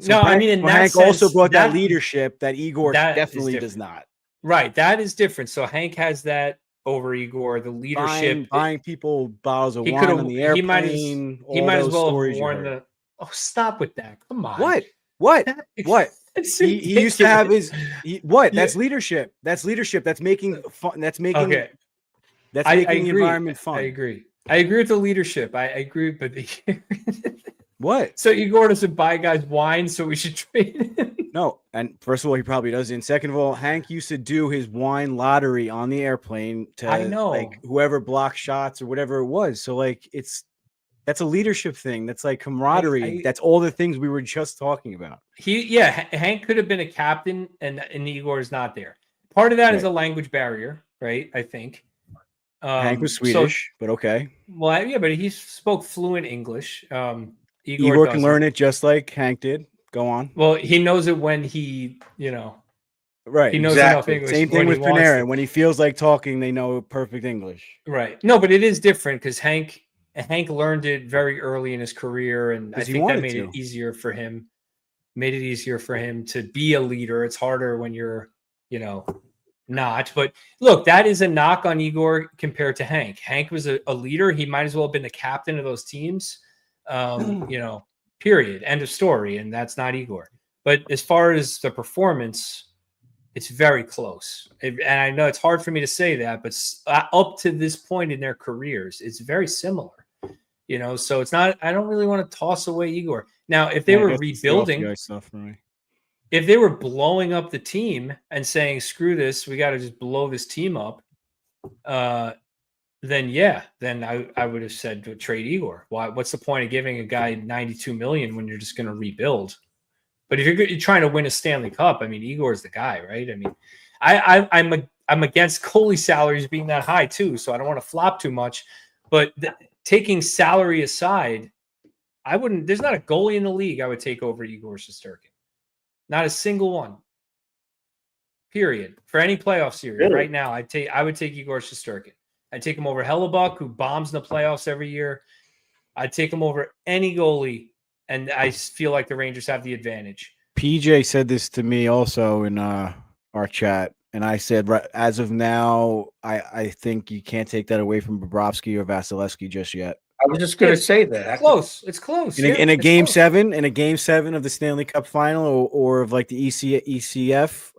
So No, I mean, in that Hank sense, also brought that leadership that Igor that is definitely does different. not. Right. That is different. So Hank has that over Igor, the leadership. Buying people bottles of He wine could on the have. airplane. He all might as those well have stories you worn heard. the. Oh, stop with that! Come on. What? It's He used to have ridiculous. That's leadership. That's leadership. That's making fun. That's making Okay. that's I making the agree. environment fun. I agree with the leadership. I agree, but What? So Igor doesn't buy guys wine, so we should trade him. No, and first of all, he probably doesn't. Second of all, Hank used to do his wine lottery on the airplane to I know. like whoever blocked shots or whatever it was. So like that's a leadership thing. That's like camaraderie. That's all the things we were just talking about. Hank could have been a captain, and Igor is not there. Part of that is Right. a language barrier, right? I think. Hank was Swedish, but okay. Well, yeah, but he spoke fluent English. Igor can learn it just like Hank did. Go on. Well, he knows it when he, Right. he knows enough English. Same thing with Panarin. When he feels like talking, they know perfect English. Right. No, but it is different because Hank learned it very early in his career, and I think that made it easier for him. Made it easier for him to be a leader. It's harder when you're, not. But look, that is a knock on Igor compared to Hank. Hank was a leader. He might as well have been the captain of those teams. Period. End of story. And that's not Igor. But as far as the performance, it's very close. And I know it's hard for me to say that, but up to this point in their careers, it's very similar. So it's not. I don't really want to toss away Igor. Now, if they were rebuilding, if they were blowing up the team and saying, "Screw this, we got to just blow this team up," then I would have said to trade Igor. Why? What's the point of giving a guy $92 million when you're just going to rebuild? But if you're trying to win a Stanley Cup, I mean, Igor's the guy, right? I mean, I'm against goalie salaries being that high too, so I don't want to flop too much. But taking salary aside, I wouldn't. There's not a goalie in the league I would take over Igor Shesterkin. Not a single one. Period. For any playoff series right now, I would take Igor Shesterkin. I'd take him over Hellebuck, who bombs in the playoffs every year. I'd take him over any goalie, and I feel like the Rangers have the advantage. PJ said this to me also in our chat, and I said, as of now, I think you can't take that away from Bobrovsky or Vasilevsky just yet. I was just going to say that. It's close. In a game 7 of the Stanley Cup final or of like the ECF,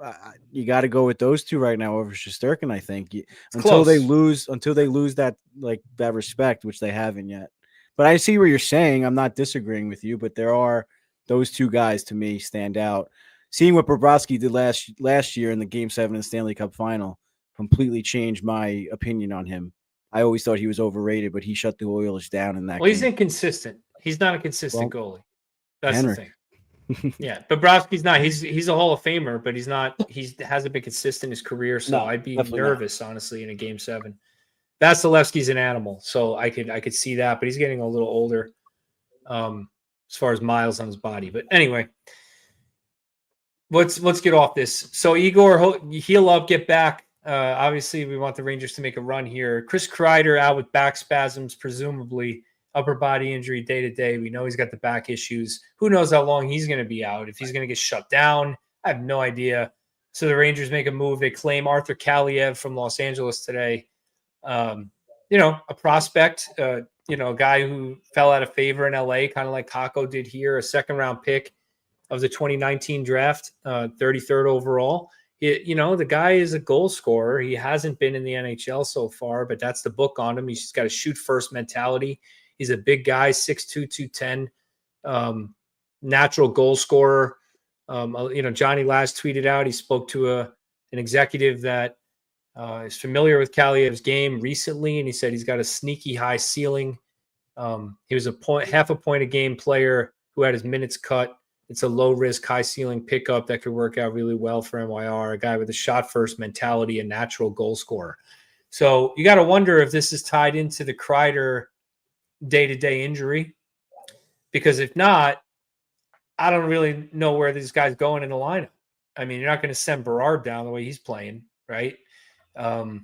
you got to go with those two right now over Shesterkin. I think until they lose that that respect, which they haven't yet. But I see what you're saying. I'm not disagreeing with you, but there are those two guys to me stand out. Seeing what Bobrovsky did last year in the Game 7 of the Stanley Cup final completely changed my opinion on him. I always thought he was overrated, but he shut the Oilers down in that game. He's inconsistent. He's not a consistent goalie. That's the thing. Yeah, Bobrovsky's not. He's a Hall of Famer, but he's not. He hasn't been consistent in his career, so I'd be nervous, honestly, in a Game 7. Vasilevsky's an animal, so I could see that, but he's getting a little older as far as miles on his body. But anyway, let's get off this. So Igor, heal up, get back. Obviously, we want the Rangers to make a run here. Chris Kreider out with back spasms, presumably upper body injury day to day. We know he's got the back issues. Who knows how long he's going to be out? If he's going to get shut down, I have no idea. So the Rangers make a move. They claim Arthur Kaliyev from Los Angeles today. A prospect, a guy who fell out of favor in LA, kind of like Kakko did here, a second-round pick of the 2019 draft, 33rd overall. The guy is a goal scorer. He hasn't been in the NHL so far, but that's the book on him. He's just got a shoot-first mentality. He's a big guy, 6'2", 210, natural goal scorer. Johnny Last tweeted out, he spoke to an executive that is familiar with Kaliyev's game recently, and he said he's got a sneaky high ceiling. He was half a point a game player who had his minutes cut. It's a low-risk, high-ceiling pickup that could work out really well for MYR, a guy with a shot-first mentality, a natural goal scorer. So you got to wonder if this is tied into the Kreider day-to-day injury, because if not, I don't really know where these guys going in the lineup. I mean, you're not going to send Berard down the way he's playing, right? I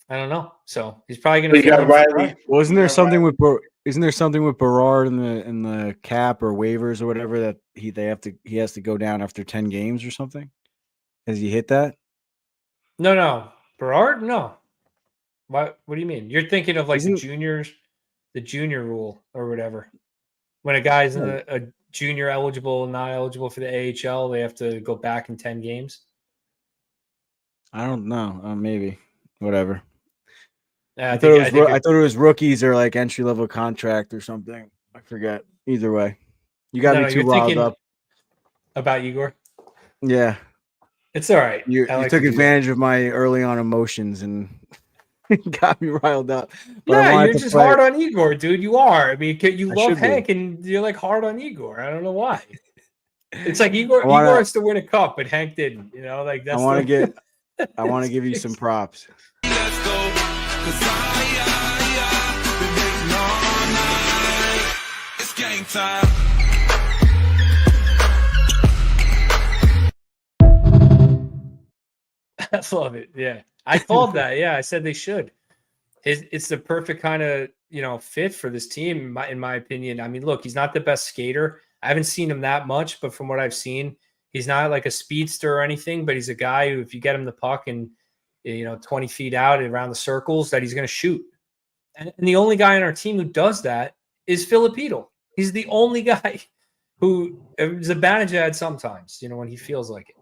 don't know. So he's probably going to You got Riley. Wasn't You there got something Riley. with isn't there something with Berard in the cap or waivers or whatever that he has to go down after 10 games or something? Has he hit that? No. Berard? No. What do you mean? You're thinking of like Isn't- the junior rule or whatever. When a guy's in a junior eligible, not eligible for the AHL, they have to go back in 10 games. I don't know. Maybe. Whatever. I thought it was rookies or like entry level contract or something. I forget. Either way, you got me too you're riled thinking up. about Igor. Yeah, It's all right. you like took to do advantage of my early on emotions and got me riled up. But that. I Yeah, wanted you're to just play. hard on Igor, dude. You are. I mean, you I love should be. Hank, and you're like hard on Igor. I don't know why. It's like Igor wanna- has to win a cup, but Hank didn't. You know, like that's. I want to give you some props. Let's go, 'cause been waiting all night. It's game time. I love it. Yeah, I called that. Yeah, I said they should. It's the perfect kind of fit for this team, in my opinion. I mean, look, he's not the best skater. I haven't seen him that much, but from what I've seen, he's not like a speedster or anything. But he's a guy who, if you get him the puck and 20 feet out around the circles, that he's going to shoot. And the only guy on our team who does that is Filipino. He's the only guy who Zibanejad sometimes, when he feels like it.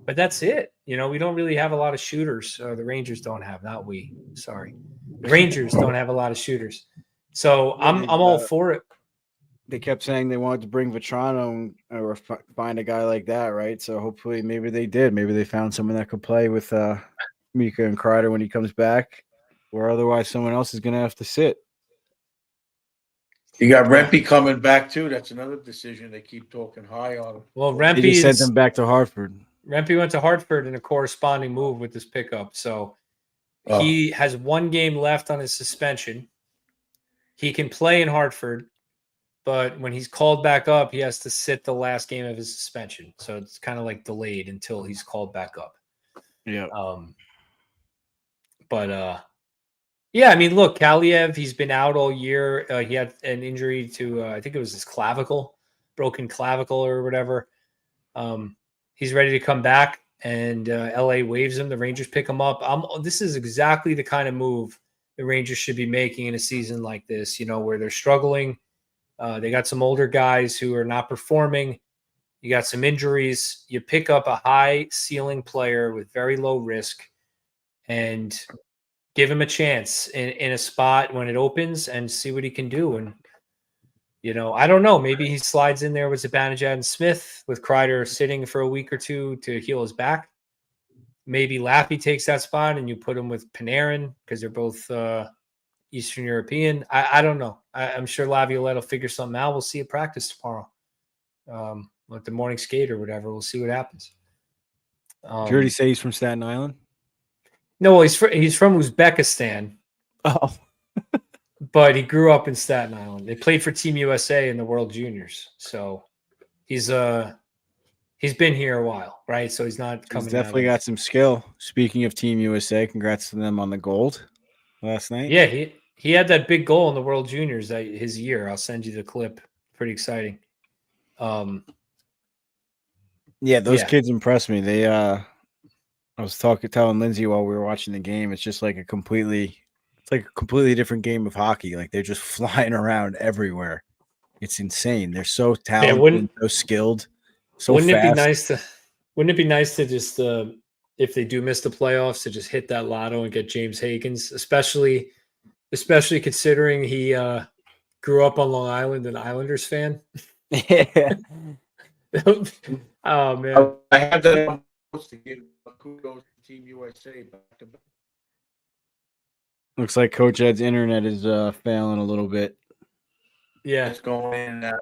But that's it. We don't really have a lot of shooters. The Rangers don't have. Not we. Sorry, the Rangers don't have a lot of shooters. So I'm all for it. They kept saying they wanted to bring Vetrano or find a guy like that, right? So hopefully, maybe they did. Maybe they found someone that could play with Mika and Kreider when he comes back, or otherwise someone else is going to have to sit. You got Rempe coming back too. That's another decision. They keep talking high on him. Well, They just sent him back to Hartford. Rempe went to Hartford in a corresponding move with this pickup. So he has one game left on his suspension. He can play in Hartford, but when he's called back up, he has to sit the last game of his suspension. So it's kind of like delayed until he's called back up. Yeah. Yeah, I mean, look, Kaliyev, he's been out all year. He had an injury to, I think it was his clavicle, broken clavicle or whatever. He's ready to come back, and LA waives him. The Rangers pick him up. This is exactly the kind of move the Rangers should be making in a season like this, where they're struggling. They got some older guys who are not performing. You got some injuries. You pick up a high ceiling player with very low risk and give him a chance in a spot when it opens and see what he can do. And, I don't know. Maybe he slides in there with Zibanejad and Smith with Kreider sitting for a week or two to heal his back. Maybe Lappy takes that spot and you put him with Panarin because they're both Eastern European. I don't know. I'm sure Laviolette will figure something out. We'll see at practice tomorrow. Like the morning skate or whatever. We'll see what happens. Did you already say he's from Staten Island? No, well, he's from Uzbekistan. Oh. But he grew up in Staten Island. They played for Team USA in the World Juniors. So he's been here a while, right? So he's not coming. He's definitely got some skill. Speaking of Team USA, congrats to them on the gold last night. Yeah, he had that big goal in the World Juniors his year. I'll send you the clip. Pretty exciting. Yeah, those kids impressed me. They I was telling Lindsay while we were watching the game, it's just like a completely different game of hockey. Like they're just flying around everywhere. It's insane. They're so talented, so skilled, so wouldn't fast. Wouldn't it be nice to just if they do miss the playoffs to just hit that lotto and get James Higgins, especially considering he grew up on Long Island, an Islanders fan. Yeah. Oh man. I have that to give kudos to Team USA back to back. Looks like Coach Ed's internet is failing a little bit. Yeah. It's going in.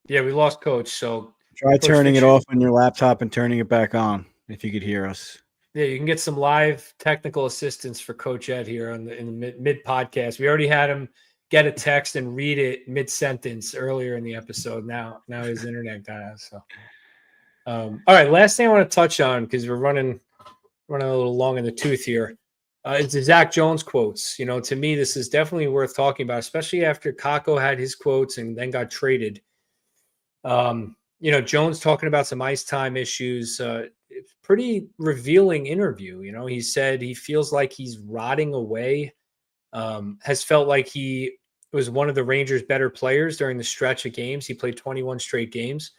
Yeah, we lost Coach. So try turning it off on your laptop and turning it back on. if you could hear us. Yeah, you can get some live technical assistance for Coach Ed here in the mid podcast. We already had him get a text and read it mid sentence earlier in the episode. Now his internet got out. So, all right. Last thing I want to touch on, because we're running a little long in the tooth here, is the Zach Jones quotes. You know, to me, this is definitely worth talking about, especially after Kako had his quotes and then got traded. You know, Jones talking about some ice time issues. It's pretty revealing interview. You know, he said he feels like he's rotting away. Has felt like he was one of the Rangers' better players during the stretch of games. He played 21 straight games.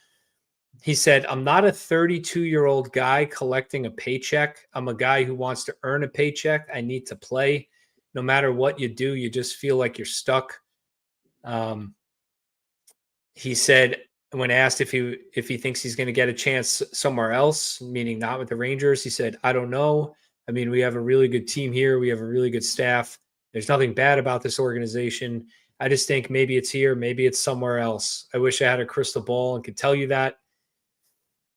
He said, "I'm not a 32-year-old guy collecting a paycheck. I'm a guy who wants to earn a paycheck. I need to play. No matter what you do, you just feel like you're stuck." He said, when asked if he thinks he's going to get a chance somewhere else, meaning not with the Rangers, he said, "I don't know. I mean, we have a really good team here. We have a really good staff. There's nothing bad about this organization. I just think maybe it's here, maybe it's somewhere else. I wish I had a crystal ball and could tell you that."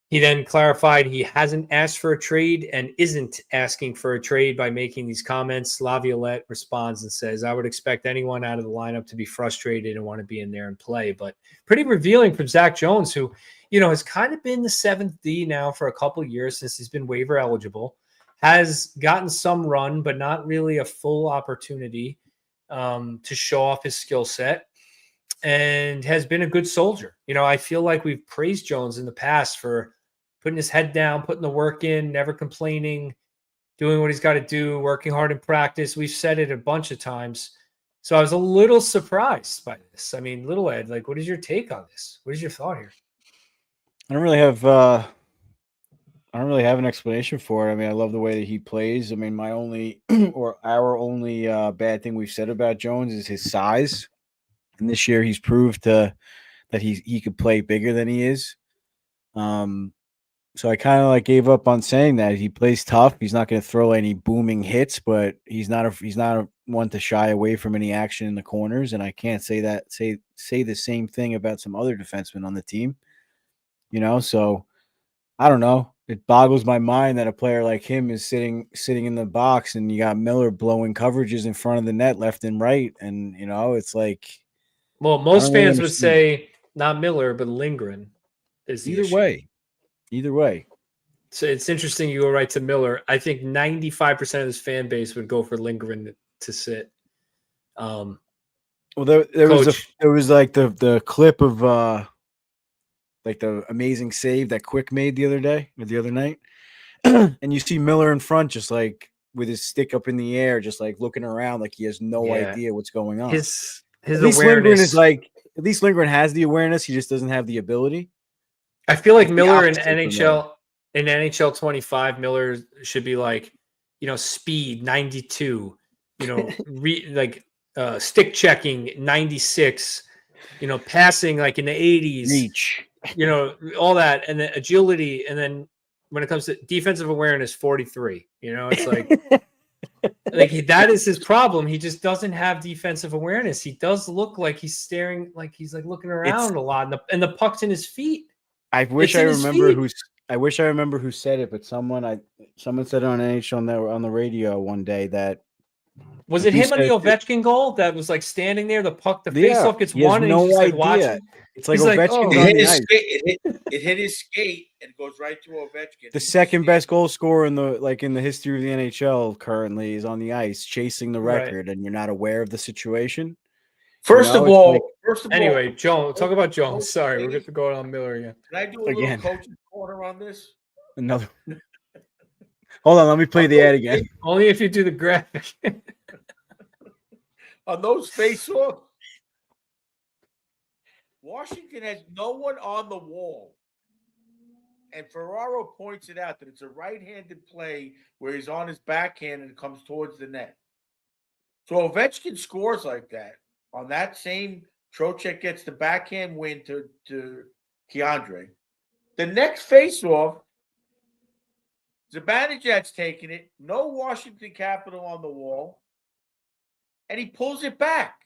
He then clarified he hasn't asked for a trade and isn't asking for a trade by making these comments. Laviolette responds and says, "I would expect anyone out of the lineup to be frustrated and want to be in there and play." But pretty revealing from Zach Jones, who, you know, has kind of been the 7th D now for a couple of years since he's been waiver eligible, has gotten some run, but not really a full opportunity to show off his skill set, and has been a good soldier. You know, I feel like we've praised Jones in the past for putting his head down, putting the work in, never complaining, doing what he's got to do, working hard in practice. We've said it a bunch of times. So I was a little surprised by this. I mean, Little Ed, like, what is your take on this? What is your thought here? I don't really have an explanation for it. I mean, I love the way that he plays. I mean, my only or our only bad thing we've said about Jones is his size. And this year he's proved that he could play bigger than he is. So I kind of like gave up on saying that. He plays tough. He's not going to throw any booming hits, but he's not a one to shy away from any action in the corners. And I can't say the same thing about some other defensemen on the team. You know, so I don't know. It boggles my mind that a player like him is sitting in the box, and you got Miller blowing coverages in front of the net left and right, and you know it's like. Well, most fans would say not Miller, but Lindgren is the issue. Either way. So it's interesting you go right to Miller. I think 95% of this fan base would go for Lindgren to sit. Well, there was like the clip of like the amazing save that Quick made the other night, and you see Miller in front, just like with his stick up in the air, just like looking around, like he has no idea what's going on. His at least Lindgren is like, at least Lindgren has the awareness. He just doesn't have the ability. I feel like Miller in NHL 25, Miller should be like, you know, speed 92, you know, stick checking 96, you know, passing like in the 80s, reach, you know, all that, and then agility, and then when it comes to defensive awareness, 43. You know, it's like that is his problem. He just doesn't have defensive awareness. He does look like he's staring, like he's like looking around a lot, and the puck's in his feet. I wish I remember who said it, but someone said it on NHL on the radio one day that was it him on the Ovechkin goal that was like standing there, the puck, the face-off gets won, and he's just like watching. It's like Ovechkin it hit his skate and goes right to Ovechkin. The second best goal scorer in the history of the NHL currently is on the ice chasing the record, and you're not aware of the situation. First of all, anyway, Jones, talk about Jones. Sorry, we're going to go on Miller again. Can I do a little coach's corner on this? Another. Hold on, let me play the ad again. Only if you do the graphic. On those face-offs, Washington has no one on the wall. And Ferraro points it out that it's a right-handed play where he's on his backhand and it comes towards the net. So Ovechkin scores like that. On that same, Trocheck gets the backhand win to Keandre. The next face-off, Zibanejad's taking it. No Washington Capital on the wall. And he pulls it back.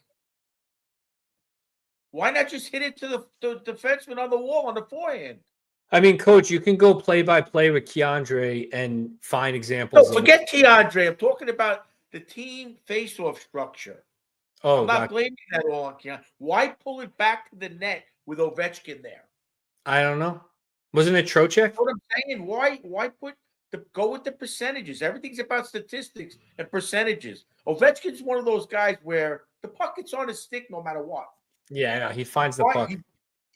Why not just hit it to the defenseman on the wall on the forehand? I mean, Coach, you can go play by play with Keandre and find No, examples of. forget Keandre. I'm talking about the team face-off structure. Oh, I'm not God. blaming that all on Keandre. Why pull it back to the net with Ovechkin there? I don't know. Wasn't it Trocheck? What I'm saying, why go with the percentages? Everything's about statistics and percentages. Ovechkin's one of those guys where the puck gets on his stick no matter what. Yeah, I know. He finds the Why- puck.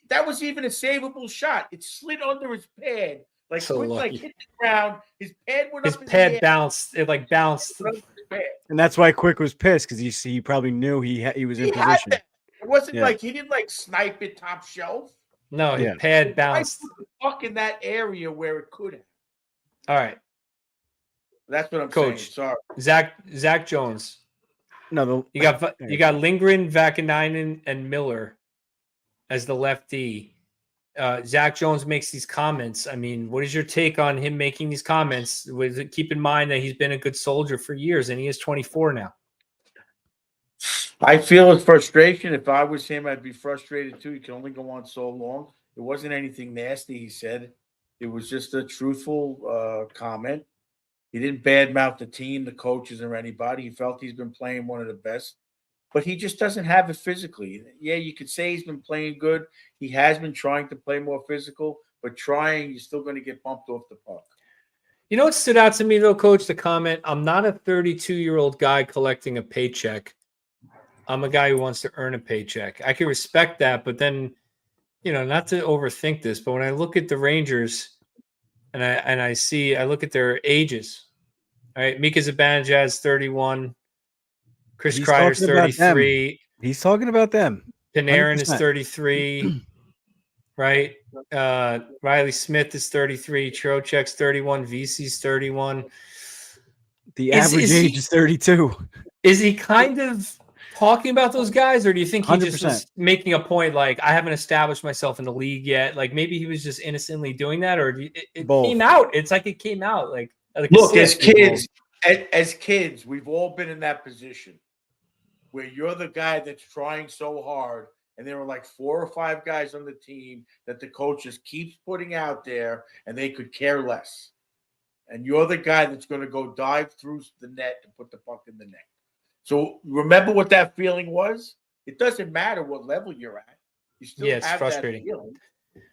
That was even a savable shot. It slid under his pad, like So went, like lucky. hit the ground. His pad went His up in pad the air. bounced. It like bounced. Went up his pad. And that's why Quick was pissed because he probably knew he was in He had position. that. It wasn't Yeah. like he didn't like snipe it top shelf. No, his Yeah. pad Why bounced. put the puck in that area where it could have? All right, That's what I'm Coach. saying. Sorry. Zach Jones. No, You got Lindgren, Vakanainen, and Miller as the lefty. Zach Jones makes these comments. I mean, what is your take on him making these comments? Keep in mind that he's been a good soldier for years, and he is 24 now. I feel his frustration. If I was him, I'd be frustrated too. He can only go on so long. It wasn't anything nasty he said. It was just a truthful comment. He didn't badmouth the team, the coaches, or anybody. He felt he's been playing one of the best, but he just doesn't have it physically. Yeah, you could say he's been playing good. He has been trying to play more physical, but trying, you're still going to get bumped off the puck. You know what stood out to me, though, Coach? The comment, I'm not a 32-year-old guy collecting a paycheck. I'm a guy who wants to earn a paycheck. I can respect that, but then, not to overthink this, but when I look at the Rangers and I look at their ages, all right, Mika Zibanejad's 31, Chris He's Kreider's talking about 33, he's talking about them. Panarin is 100%. 33, right? Riley Smith is 33, Trocheck's 31, VC's 31. The Is average he- age is 32. Is he kind of talking about those guys, or do you think he just 100%. was making a point like, I haven't established myself in the league yet? Like maybe he was just innocently doing that, or it Both. came out. It's like it came out. Like a Look, slip. as kids, we've all been in that position where you're the guy that's trying so hard, and there are like 4 or 5 guys on the team that the coach just keeps putting out there, and they could care less. And you're the guy that's going to go dive through the net and put the puck in the net. So remember what that feeling was? It doesn't matter what level you're at. You still Yeah, it's have frustrating. that feeling.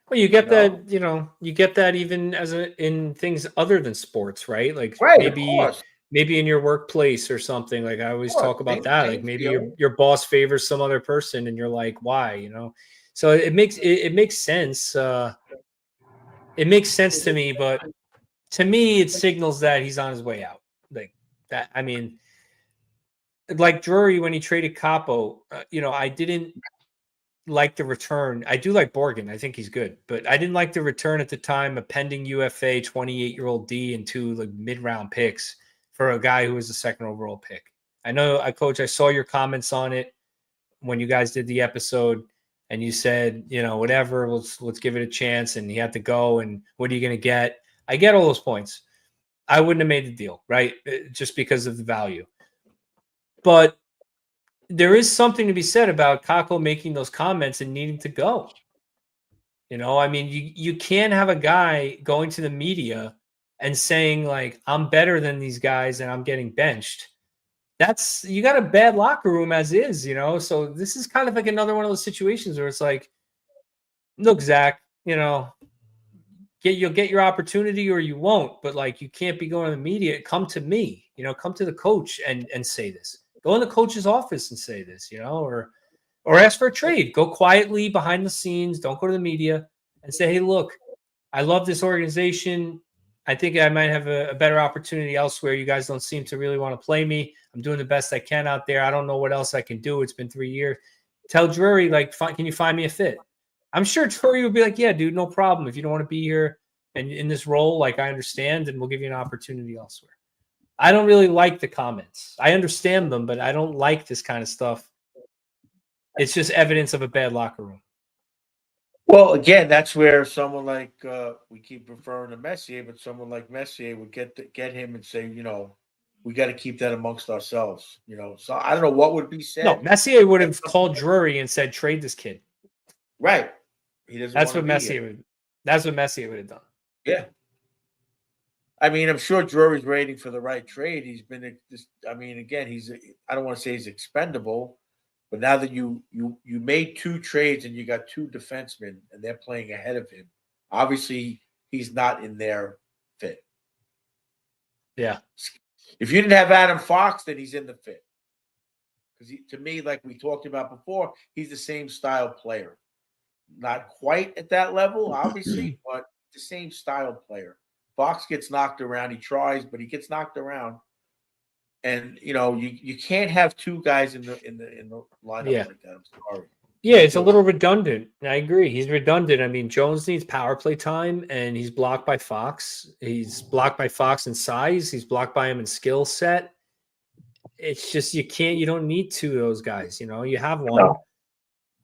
Well, you get No. that, you get that even in things other than sports, right? Like Right, of course. maybe in your workplace or something. Like I always Of course, talk about same- that. same Like maybe feeling. your boss favors some other person and you're like, why? So it makes sense. It makes sense to me, but to me, it signals that he's on his way out. Like that. I mean, like Drury when he traded Capo, I didn't like the return. I do like Borgen. I think he's good, but I didn't like the return at the time, a pending UFA 28-year-old D and 2 like mid-round picks for a guy who was a second overall pick. I know, Coach, I saw your comments on it when you guys did the episode, and you said, whatever, let's give it a chance, and he had to go, and what are you going to get? I get all those points. I wouldn't have made the deal, right? Just because of the value. But there is something to be said about Kako making those comments and needing to go. I mean, you can't have a guy going to the media and saying, like, I'm better than these guys and I'm getting benched. You got a bad locker room as is, So this is kind of like another one of those situations where it's like, look, Zach, you'll get your opportunity or you won't, but like you can't be going to the media. Come to me, come to the coach and say this. Go in the coach's office and say this, or ask for a trade. Go quietly behind the scenes. Don't go to the media and say, hey, look, I love this organization. I think I might have a better opportunity elsewhere. You guys don't seem to really want to play me. I'm doing the best I can out there. I don't know what else I can do. It's been 3 years. Tell Drury, like, can you find me a fit? I'm sure Drury would be like, yeah, dude, no problem. If you don't want to be here and in this role, like, I understand, and we'll give you an opportunity elsewhere. I don't really like the comments. I understand them, but I don't like this kind of stuff. It's just evidence of a bad locker room. Well, again, that's where someone like we keep referring to Messier, but someone like Messier would get him and say, we got to keep that amongst ourselves. So I don't know what would be said. No, Messier would have called Drury and said, trade this kid. Right. He doesn't. That's wanna what be Messier here. would. That's what Messi would have done. Yeah. I mean, I'm sure Drury's waiting for the right trade. He's been, I mean, again, I don't want to say he's expendable, but now that you made 2 trades and you got 2 defensemen and they're playing ahead of him, obviously he's not in their fit. Yeah. If you didn't have Adam Fox, then he's in the fit. Because to me, like we talked about before, he's the same style player. Not quite at that level, obviously, but the same style player. Fox gets knocked around. He tries, but he gets knocked around. And you can't have 2 guys in the lineup like that. I'm sorry. Yeah, it's a little redundant. I agree. He's redundant. I mean, Jones needs power play time, and he's blocked by Fox. He's blocked by Fox in size. He's blocked by him in skill set. It's just you don't need 2 of those guys. You have one. No.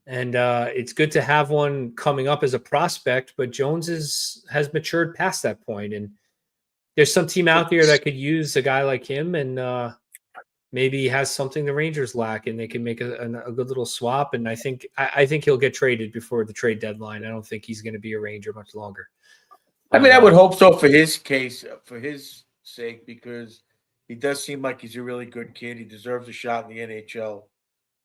And it's good to have one coming up as a prospect, but Jones has matured past that point. And there's some team out there that could use a guy like him, and maybe he has something the Rangers lack, and they can make a good little swap. And I think he'll get traded before the trade deadline. I don't think he's going to be a Ranger much longer. I mean, I would hope so for his case, for his sake, because he does seem like he's a really good kid. He deserves a shot in the NHL.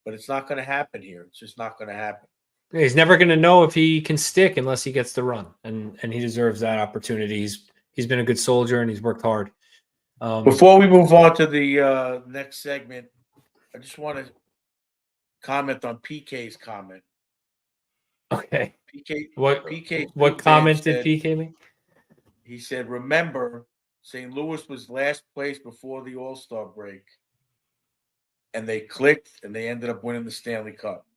But it's not going to happen here. It's just not going to happen. He's never going to know if he can stick unless he gets the run, and he deserves that opportunity. He's been a good soldier, and he's worked hard. Before we move on to the next segment, I just want to comment on PK's comment. Okay. PK. What comment did PK make? He said, "Remember, St. Louis was last place before the All-Star break. And they clicked, and they ended up winning the Stanley Cup."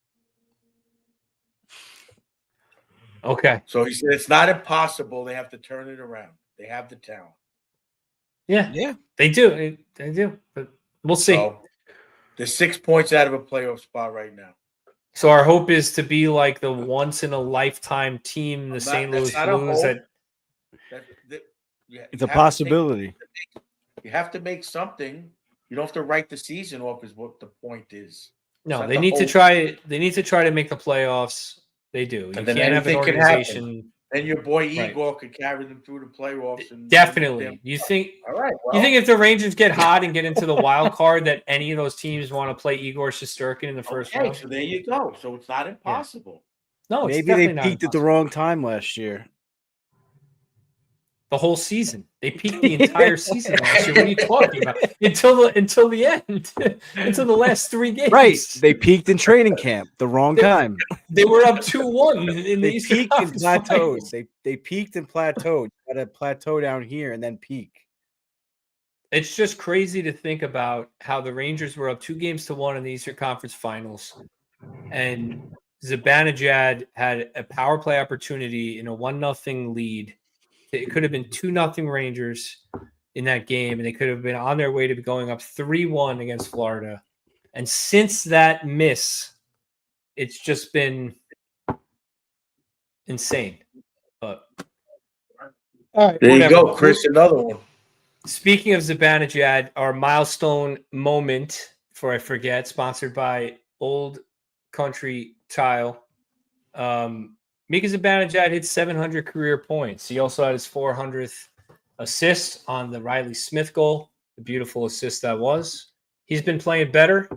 Okay. So he said it's not impossible. They have to turn it around. They have the talent. Yeah. They do. They do. But we'll see. So they're 6 points out of a playoff spot right now. So our hope is to be like the once-in-a-lifetime team, the St. Louis Blues. It's a possibility. You have to make something. You don't have to write the season off, is what the point is. No, they need to try. They need to try to make the playoffs. They do. You can't have an organization. And your boy Igor could carry them through the playoffs. And definitely. You think? All right. Well, you think if the Rangers get hot and get into the wild card, that any of those teams want to play Igor Shesterkin in the first round? So there you go. So it's not impossible. Yeah. No, maybe they peaked at the wrong time last year. The whole season. They peaked the entire season last year. What are you talking about? Until the end. Until the last 3 games. Right. They peaked in training camp. The wrong time. They were up 2-1 in the Eastern peaked and plateaued. They peaked and plateaued. Got a plateau down here and then peak. It's just crazy to think about how the Rangers were up 2-1 in the Eastern Conference Finals. And Zibanejad had a power play opportunity in a 1-0 lead. It could have been 2-0 Rangers in that game, and they could have been on their way to going up 3-1 against Florida. And since that miss, it's just been insane. But all right, there you go, Chris. Another one. Speaking of Zibanejad, our milestone moment, before I forget, sponsored by Old Country Tile. Mika Zibanejad hit 700 career points. He also had his 400th assist on the Riley Smith goal. The beautiful assist that was. He's been playing better.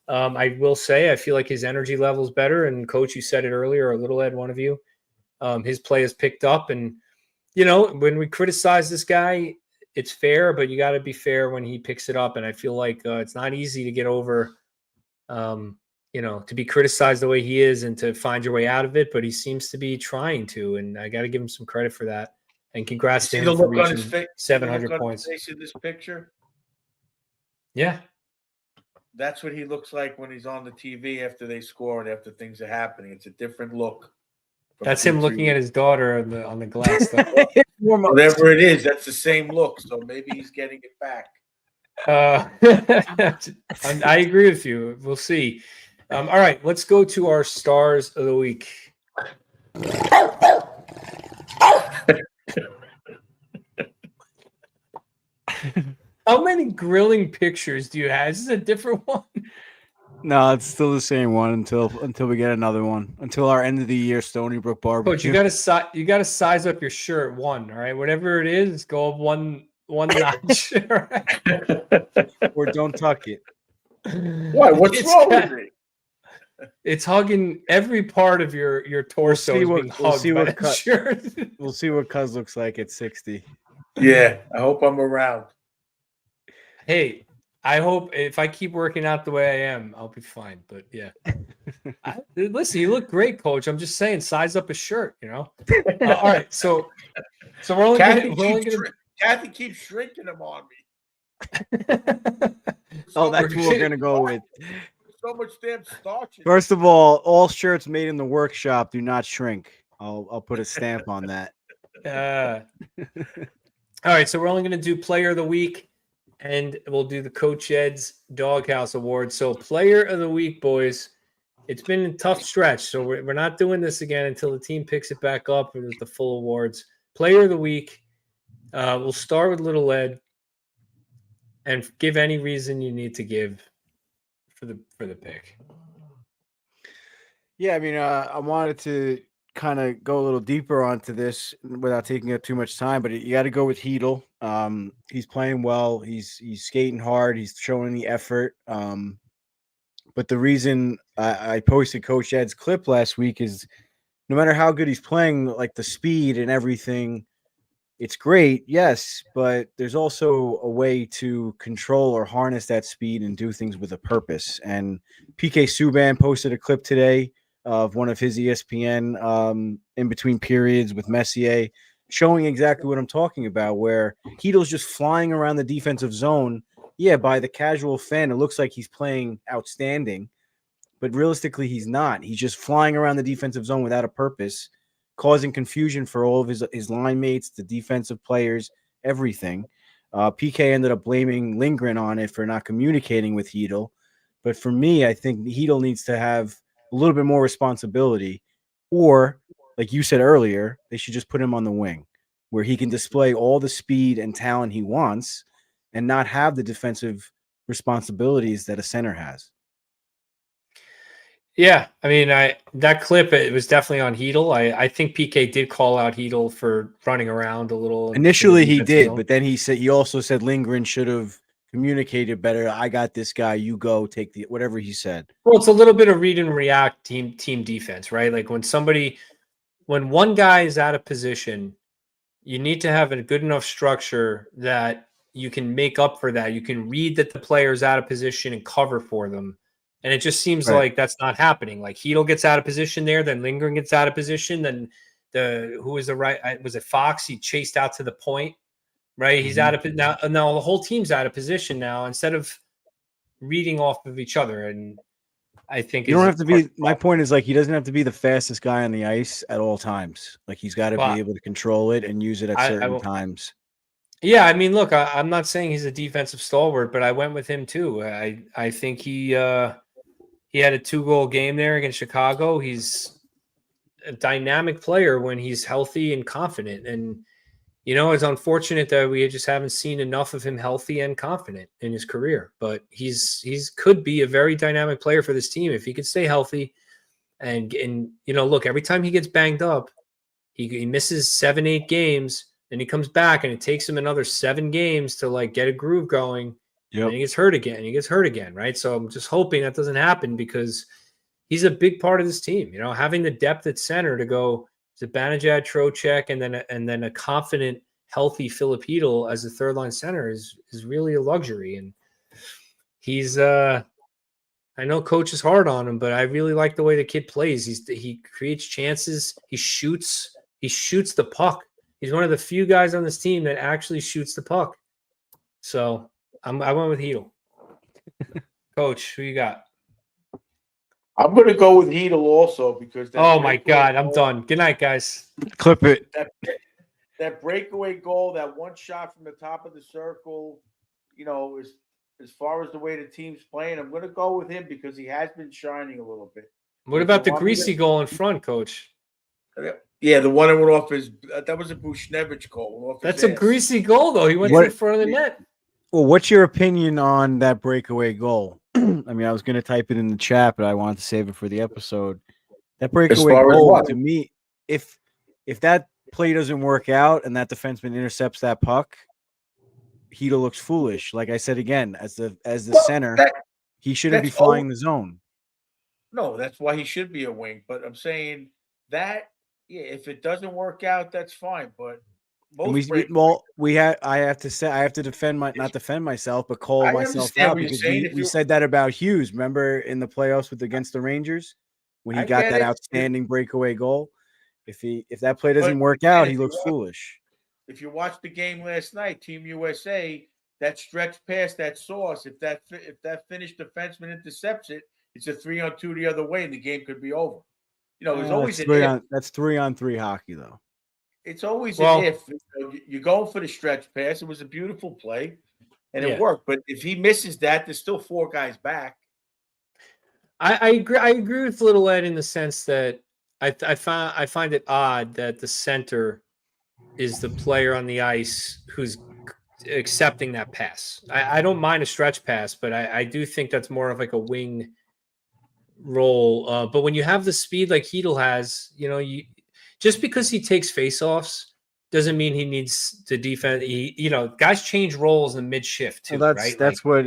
I will say, I feel like his energy level is better. And Coach, you said it earlier, or Little Ed, one of you, his play has picked up. And, when we criticize this guy, it's fair, but you got to be fair when he picks it up. And I feel like it's not easy to get over to be criticized the way he is and to find your way out of it, but he seems to be trying to, and I got to give him some credit for that. And congrats to him for reaching 700 points. In this picture, yeah, that's what he looks like when he's on the TV after they score and after things are happening. It's a different look. That's him looking at his daughter on the glass. Whatever it is, that's the same look. So maybe he's getting it back. I agree with you. We'll see. All right, let's go to our stars of the week. How many grilling pictures do you have? Is this a different one? No, it's still the same one until we get another one. Until our end of the year Stony Brook barbecue. Coach, you gotta size up your shirt one, all right? Whatever it is, go up one notch. All right? Or don't tuck it. Why? What's wrong with it? It's hugging every part of your torso. We'll see what that shirt. We'll see what Cuz looks like at 60. Yeah, I hope I'm around. Hey, I hope if I keep working out the way I am, I'll be fine. But yeah, listen, you look great, Coach. I'm just saying, size up a shirt. All right, so we're only Kathy keeps shrinking them on me. That's what we're gonna go with. So much damn starch. First of all shirts made in the workshop do not shrink. I'll put a stamp on that. All right, so we're only going to do Player of the Week, and we'll do the Coach Ed's Doghouse Award. So Player of the Week, boys, it's been a tough stretch, so we're not doing this again until the team picks it back up with the full awards. Player of the Week, we'll start with Little Ed, and give any reason you need to give for the pick. Yeah, I mean, I wanted to kind of go a little deeper onto this without taking up too much time, but you got to go with Heedle. He's playing well. He's skating hard. He's showing the effort. But the reason I posted Coach Ed's clip last week is no matter how good he's playing, like the speed and everything, it's great, yes, but there's also a way to control or harness that speed and do things with a purpose. And PK Subban posted a clip today of one of his ESPN in between periods with Messier, showing exactly what I'm talking about, where Heedle's just flying around the defensive zone. Yeah, by the casual fan, it looks like he's playing outstanding, but realistically, he's not. He's just flying around the defensive zone without a purpose, causing confusion for all of his line mates, the defensive players, everything. PK ended up blaming Lindgren on it for not communicating with Heedle. But for me, I think Heedle needs to have a little bit more responsibility. Or, like you said earlier, they should just put him on the wing where he can display all the speed and talent he wants and not have the defensive responsibilities that a center has. Yeah, I mean, that clip, it was definitely on Heedle. I think PK did call out Heedle for running around a little. Initially, he did, but then he also said Lindgren should have communicated better. I got this guy. You go take the whatever he said. Well, it's a little bit of read and react team defense, right? Like when one guy is out of position, you need to have a good enough structure that you can make up for that. You can read that the player is out of position and cover for them. And it just seems like that's not happening. Like Heedle gets out of position there, then Lindgren gets out of position, then was it Fox? He chased out to the point, right? He's out of now the whole team's out of position now instead of reading off of each other. And I think you don't have to be. My point is, like, he doesn't have to be the fastest guy on the ice at all times. Like, he's got to be able to control it and use it at certain times. Yeah, I mean, look, I'm not saying he's a defensive stalwart, but I went with him too. I think he had a 2-goal game there against Chicago. He's a dynamic player when he's healthy and confident. And, it's unfortunate that we just haven't seen enough of him healthy and confident in his career. But he's could be a very dynamic player for this team if he could stay healthy. And look, every time he gets banged up, he misses 7-8 games, and he comes back, and it takes him another 7 games to, like, get a groove going. Yep. And he gets hurt again, right? So I'm just hoping that doesn't happen because he's a big part of this team. Having the depth at center to go Zibanejad, Trocheck, and then a confident, healthy Filip Chytil as a third line center is really a luxury. And he's I know Coach is hard on him, but I really like the way the kid plays. He creates chances. He shoots the puck. He's one of the few guys on this team that actually shoots the puck. So I went with Heedle. Coach, who you got? I'm going to go with Heedle also because. Oh my God, I'm done. Good night, guys. Clip it. That breakaway goal, that one shot from the top of the circle, as far as the way the team's playing, I'm going to go with him because he has been shining a little bit. What about the greasy goal in front, Coach? Yeah, the one that went off that was a Bushnevich goal. That's a greasy goal, though. He went to the front of the net. Well, what's your opinion on that breakaway goal? I mean, I was going to type it in the chat, but I wanted to save it for the episode. That As breakaway far as goal what? to me, if that play doesn't work out and that defenseman intercepts that puck, Hedo looks foolish. Like I said again, as the center, he shouldn't be that's flying the zone. No, that's why he should be a wing. But I'm saying that, yeah, if it doesn't work out, that's fine. But And most I have to defend not defend myself, but call I myself understand out what you're because saying. If we you, said that about Hughes. Remember in the playoffs against the Rangers when he I got get that it. outstanding breakaway goal. If that play But doesn't work again, out, if he you looks watch- foolish. If you watched the game last night, Team USA, that stretch pass, that sauce, if that finished defenseman intercepts it, it's a 3-on-2 the other way, and the game could be over. You know, there's always an if. That's 3-on-3 hockey though. It's always Well- an if. You're going for the stretch pass. It was a beautiful play, and Yeah. it worked. But if he misses that, there's still 4 guys back. I agree. I agree with Little Ed in the sense that I find it odd that the center is the player on the ice who's accepting that pass. I don't mind a stretch pass, but I do think that's more of like a wing role. But when you have the speed like Hedel has, just because he takes faceoffs doesn't mean he needs to defend. Guys change roles in mid shift too, right? That's what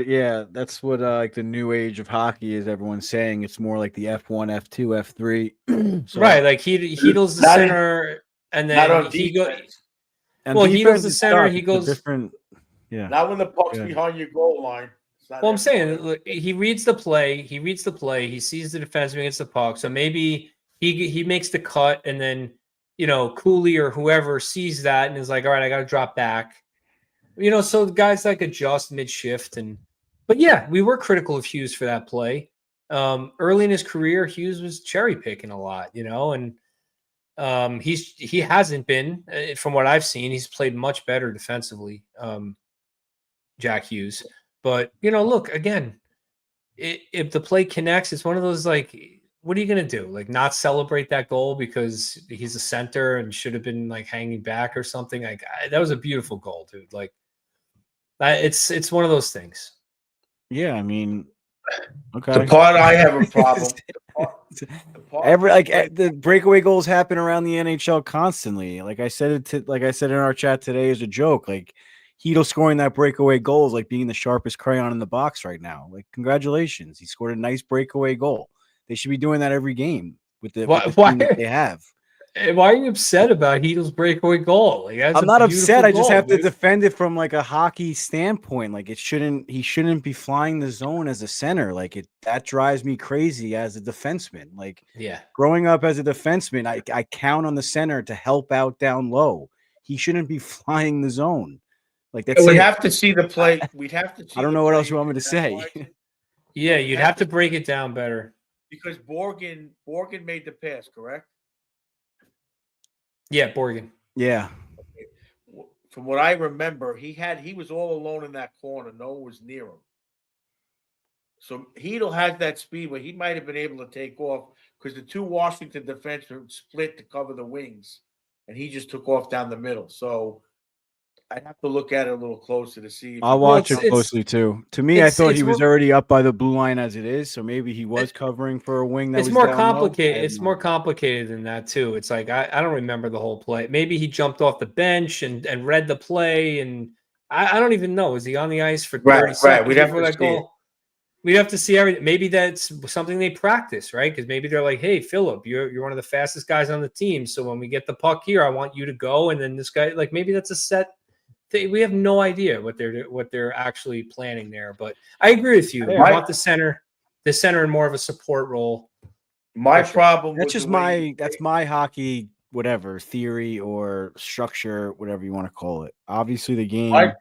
like the new age of hockey is. Everyone's saying it's more like the F1, F2, F3. So, right. Like Hedel's the center, and Not then on he goes. defense. and Well, defense Hedel's the is center. tough. He It's a goes different. Yeah. Not when the puck's Yeah. behind your goal line. It's not Well, I'm saying F1. look, he reads the play. He sees the defenseman against the puck. So maybe he makes the cut, and then Cooley or whoever sees that and is like, all right, I got to drop back. So the guys like adjust mid shift, but yeah, we were critical of Hughes for that play. Early in his career, Hughes was cherry picking a lot, and he hasn't been, from what I've seen, he's played much better defensively. Jack Hughes. But, look, again, if the play connects, it's one of those, like, what are you going to do? Like, not celebrate that goal because he's a center and should have been, like, hanging back or something? Like, that was a beautiful goal, dude. Like, it's one of those things. Yeah, I mean, okay. The part I have a problem. The breakaway goals happen around the NHL constantly. Like I said in our chat today as a joke. Like Hedel scoring that breakaway goal is like being the sharpest crayon in the box right now. Like congratulations, he scored a nice breakaway goal. They should be doing that every game with the team that they have. Why are you upset about Hedel's breakaway goal? Like, I'm not upset. I just have to defend it from like a hockey standpoint. Like he shouldn't be flying the zone as a center. Like that drives me crazy as a defenseman. Like growing up as a defenseman, I count on the center to help out down low. He shouldn't be flying the zone. Like that's we'd have to see the play. We'd have to see. I don't know what else you want me to say. Yeah, you'd have to break it down better. Because Borgen made the pass, correct? Yeah, Borgen. Yeah. From what I remember, he was all alone in that corner. No one was near him. So Hedel has that speed where he might have been able to take off because the two Washington defensemen split to cover the wings, and he just took off down the middle. So I'd have to look at it a little closer to see. I'll watch it closely too. To me, I thought he was already up by the blue line as it is, so maybe he was covering for a wing that was more down complicated. low. It's more complicated than that too. It's like I don't remember the whole play. Maybe he jumped off the bench and read the play, and I don't even know. Was he on the ice for 30 seconds We'd have before to that goal? We'd have to see everything. Maybe that's something they practice, right? Because maybe they're like, "Hey, Philip, you're one of the fastest guys on the team. So when we get the puck here, I want you to go." And then this guy, like, maybe that's a set. We have no idea what they're actually planning there. But I agree with you. I want the center in more of a support role. My problem. That's just my hockey whatever theory or structure, whatever you want to call it. Obviously, the game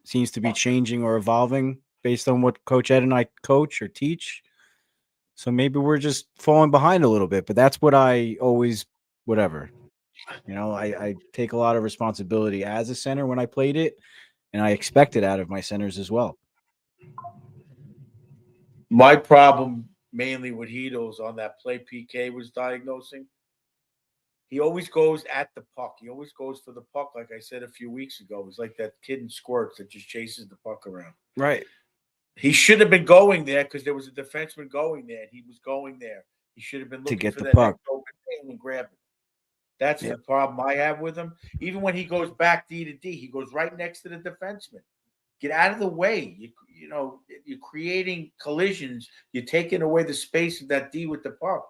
seems to be changing or evolving based on what Coach Ed and I coach or teach. So maybe we're just falling behind a little bit, but that's what I always, whatever. I take a lot of responsibility as a center when I played it, and I expect it out of my centers as well. My problem mainly with Hedo's on that play PK was diagnosing. He always goes at the puck. He always goes for the puck, like I said a few weeks ago. It's like that kid in Squirts that just chases the puck around. Right. He should have been going there because there was a defenseman going there. He was going there. He should have been looking get for the that puck. next open man and grab it. That's Yep. the problem I have with him. Even when he goes back D to D, he goes right next to the defenseman. Get out of the way. You know, you're creating collisions. You're taking away the space of that D with the puck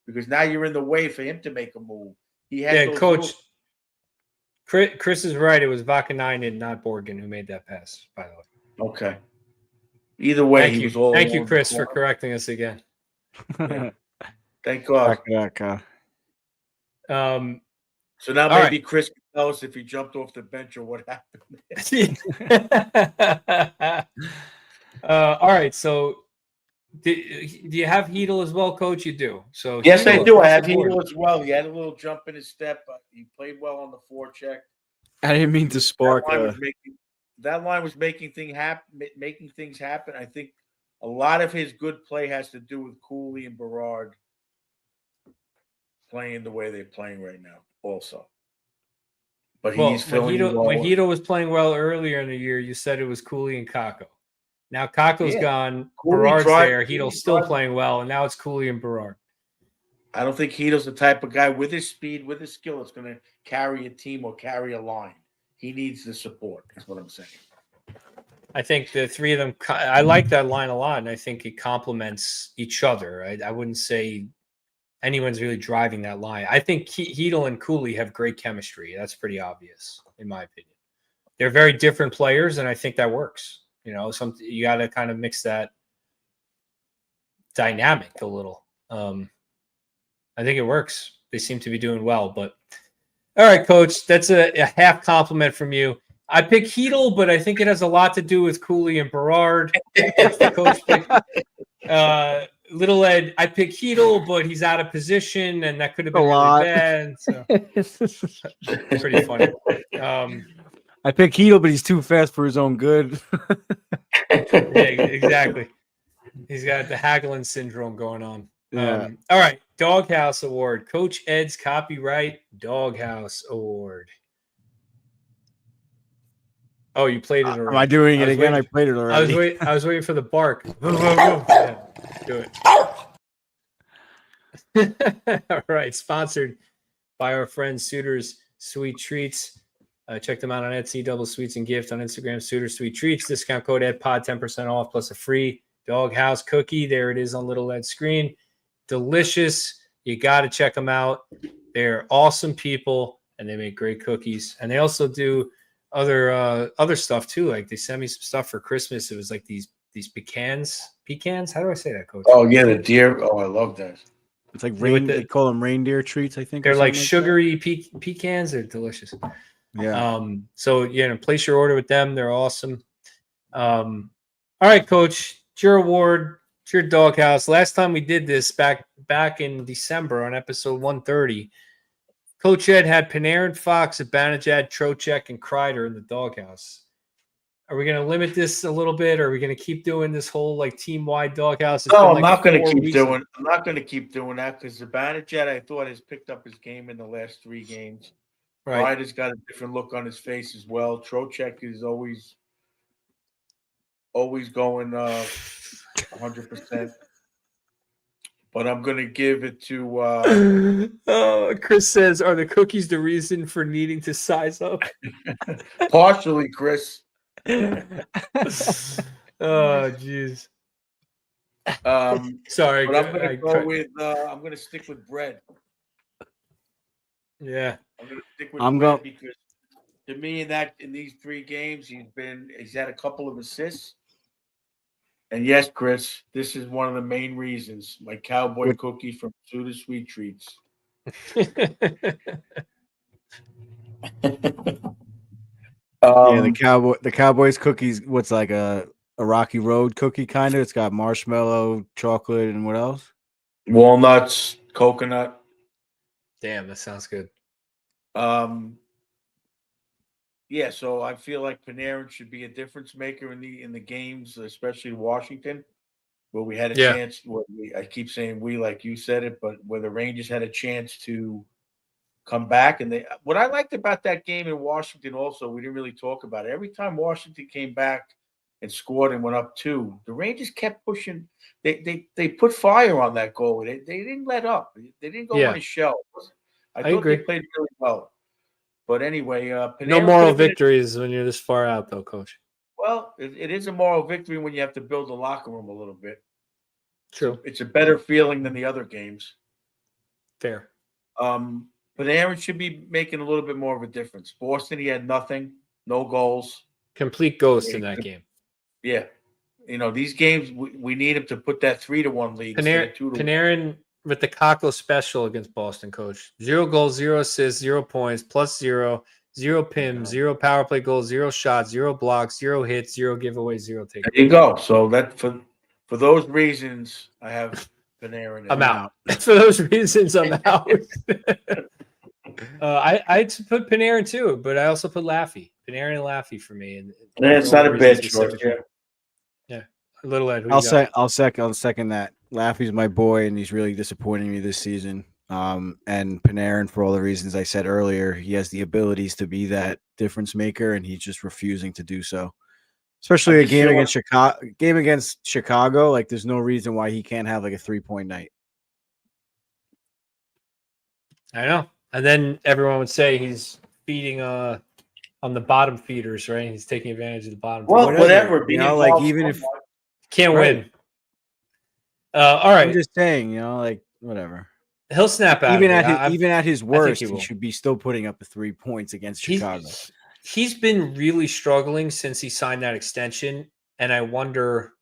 because now you're in the way for him to make a move. He had those Coach. little- Chris is right. It was Vakanainen, not Borgen, who made that pass, by the way. Okay. Either way, Thank he you. was all Thank you, along the Chris, for corner. correcting us again. Yeah. Thank God. So now All maybe Chris can tell us if he jumped off the bench or what happened. All right. So, do you have Heedle as well, Coach? You do. So Yes, I Heedle do. I across have the board. Heedle as well. He had a little jump in his step, but he played well on the forecheck. I didn't mean to spark. That line was making things happen. I think a lot of his good play has to do with Cooley and Berard playing the way they're playing right now. Also, but he's filling you all when in. Heedle was playing well earlier in the year, you said it was Cooley and Kako. Now Kako's gone. Berard's there. Heedle's still playing well, and now it's Cooley and Berard. I don't think Heedle's the type of guy with his speed, with his skill, that's going to carry a team or carry a line. He needs the support. That's what I'm saying. I think the three of them. I like that line a lot, and I think it complements each other. I wouldn't say anyone's really driving that line. I think Heedle and Cooley have great chemistry. That's pretty obvious, in my opinion. They're very different players, and I think that works. You know, you got to kind of mix that dynamic a little. I think it works. They seem to be doing well. But all right, Coach, that's a half compliment from you. I pick Heedle, but I think it has a lot to do with Cooley and Berard. That's the coach pick. Little Ed, I pick Heedle, but he's out of position, and that could have been really bad. So, pretty funny. I pick Heedle, but he's too fast for his own good. Yeah, exactly. He's got the Hagelin syndrome going on. Yeah. All right, Doghouse Award. Coach Ed's Copyright Doghouse Award. Oh, you played it already. Am I doing it again? I played it already. I was waiting for the bark. Yeah, do it. All right, sponsored by our friends Suitors Sweet Treats. Check them out on Etsy, Double Sweets and Gift on Instagram, Suitors Sweet Treats. Discount code EdPod, 10% off plus a free Doghouse cookie. There it is on little Ed's screen. Delicious. You got to check them out. They're awesome people, and they make great cookies. And they also do other stuff too. Like they sent me some stuff for Christmas. It was like these pecans. How do I say that, Coach? Oh yeah, the deer. Oh, I love that. It's like they call them reindeer treats, I think. They're like sugary pecans. They're delicious. Yeah. So place your order with them. They're awesome. All right, Coach. It's your award. It's your Doghouse. Last time we did this back in December on episode 130. Coach Ed had Panarin, Fox, Abanijad, Trocheck, and Kreider in the Doghouse. Are we going to limit this a little bit, or are we going to keep doing this whole like team-wide Doghouse? No, I'm not going to keep doing. I'm not going to keep doing that because Abanijad, I thought, has picked up his game in the last 3 games. Right. Kreider's got a different look on his face as well. Trocheck is always going 100%. But I'm going to give it to Chris says, are the cookies the reason for needing to size up? partially, Chris. Oh, jeez. Sorry. But I'm going to I'm going to stick with bread. Yeah. I'm going to stick with bread because to me in these 3 games, he's had a couple of assists. And yes, Chris, this is one of the main reasons. My cowboy cookie from Suda Sweet Treats. The Cowboys cookies. What's like a Rocky Road cookie kind of? It's got marshmallow, chocolate, and what else? Walnuts, coconut. Damn, that sounds good. Yeah, so I feel like Panarin should be a difference maker in the games, especially Washington, where we had a chance. I keep saying we, like you said it, but where the Rangers had a chance to come back. And what I liked about that game in Washington, also, we didn't really talk about it. Every time Washington came back and scored and went up 2. The Rangers kept pushing. They put fire on that goal. They didn't let up. They didn't go in a shell. I thought agree. they played really well. But anyway, Panarin No moral victories when you're this far out, though, Coach. Well, it is a moral victory when you have to build the locker room a little bit. True. It's a better feeling than the other games. Fair. Panarin should be making a little bit more of a difference. Boston, he had nothing, no goals. Complete ghost in that game. Yeah. These games, we need him to put that 3-1 lead. Panarin with the Kako special against Boston, Coach. 0 goals, 0 assists, 0 points, +0, 0 PIM, 0 power play goals, 0 shots, 0 blocks, 0 hits, 0 giveaways, 0 takeaways. There you go. So that for those reasons, I have Panarin. I'm out. For those reasons, I'm out. I put Panarin too, but I also put Laffy. Panarin and Laffy for me. And it's not a bad choice. Yeah. Little Ed. I'll second that. Laffy's my boy, and he's really disappointing me this season. And Panarin, for all the reasons I said earlier, he has the abilities to be that difference maker, and he's just refusing to do so. Especially a game against Chicago. Like, there's no reason why he can't have like a 3-point night. I know. And then everyone would say he's feeding on the bottom feeders, right? He's taking advantage of the bottom. Well, whatever. Like, even if can't win. All right. I'm just saying, like, whatever. He'll snap out. Even at his worst, he should be still putting up the 3 points against Chicago. He's been really struggling since he signed that extension, and I wonder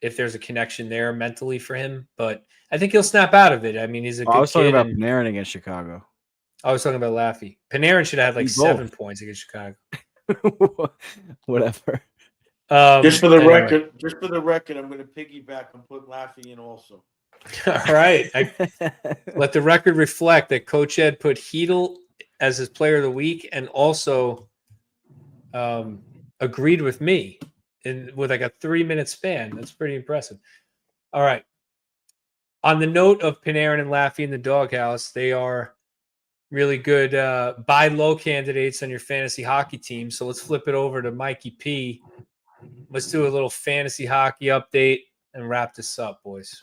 if there's a connection there mentally for him. But I think he'll snap out of it. I mean, he's a good kid. I was talking about Panarin against Chicago. I was talking about Laffy. Panarin should have like 7 points against Chicago. Whatever. Just for the record, I'm going to piggyback and put Laffy in also. All right. Let the record reflect that Coach Ed put Hedl as his player of the week and also agreed with me with like a 3-minute span. That's pretty impressive. All right. On the note of Panarin and Laffy in the doghouse, they are really good buy low candidates on your fantasy hockey team. So let's flip it over to Mikey P. Let's do a little fantasy hockey update and wrap this up, boys.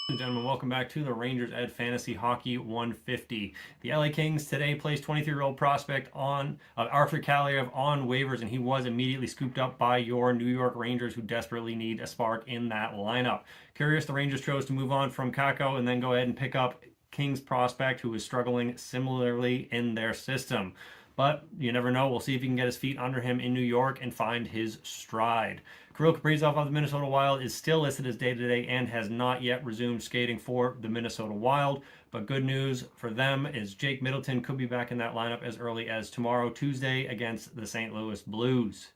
Ladies and gentlemen, welcome back to the Rangers Ed Fantasy Hockey 150. The LA Kings today placed 23-year-old prospect on Arthur Kaliyev on waivers, and he was immediately scooped up by your New York Rangers, who desperately need a spark in that lineup. Curious, the Rangers chose to move on from Kako and then go ahead and pick up Kings prospect, who is struggling similarly in their system. But you never know. We'll see if he can get his feet under him in New York and find his stride. Kirill Kaprizov of the Minnesota Wild is still listed as day-to-day and has not yet resumed skating for the Minnesota Wild. But good news for them is Jake Middleton could be back in that lineup as early as tomorrow, Tuesday, against the St. Louis Blues.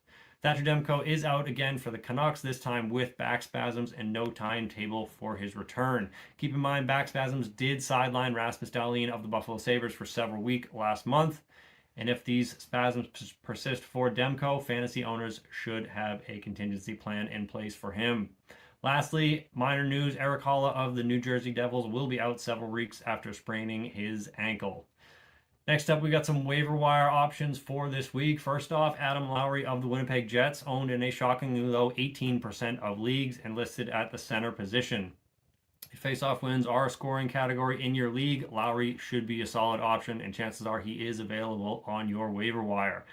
Thatcher Demko is out again for the Canucks, this time with back spasms and no timetable for his return. Keep in mind, back spasms did sideline Rasmus Dahlin of the Buffalo Sabres for several weeks last month. And if these spasms persist for Demko, fantasy owners should have a contingency plan in place for him. Lastly, minor news, Eric Holla of the New Jersey Devils will be out several weeks after spraining his ankle. Next up, we got some waiver wire options for this week. First off, Adam Lowry of the Winnipeg Jets, owned in a shockingly low 18% of leagues and listed at the center position. If face-off wins are a scoring category in your league, Lowry should be a solid option, and chances are he is available on your waiver wire.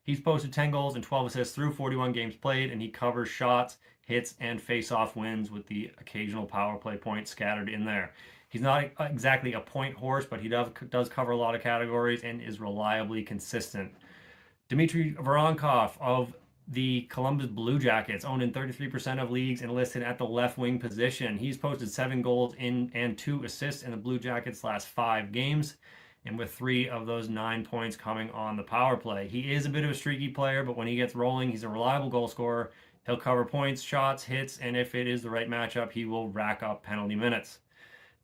He's posted 10 goals and 12 assists through 41 games played, and he covers shots, hits, and face-off wins with the occasional power play point scattered in there. He's not exactly a point horse, but he does cover a lot of categories and is reliably consistent. Dmitry Voronkov of the Columbus Blue Jackets, owned in 33% of leagues and listed at the left wing position. He's posted 7 goals and 2 assists in the Blue Jackets' last 5 games, and with 3 of those 9 points coming on the power play. He is a bit of a streaky player, but when he gets rolling, he's a reliable goal scorer. He'll cover points, shots, hits, and if it is the right matchup, he will rack up penalty minutes.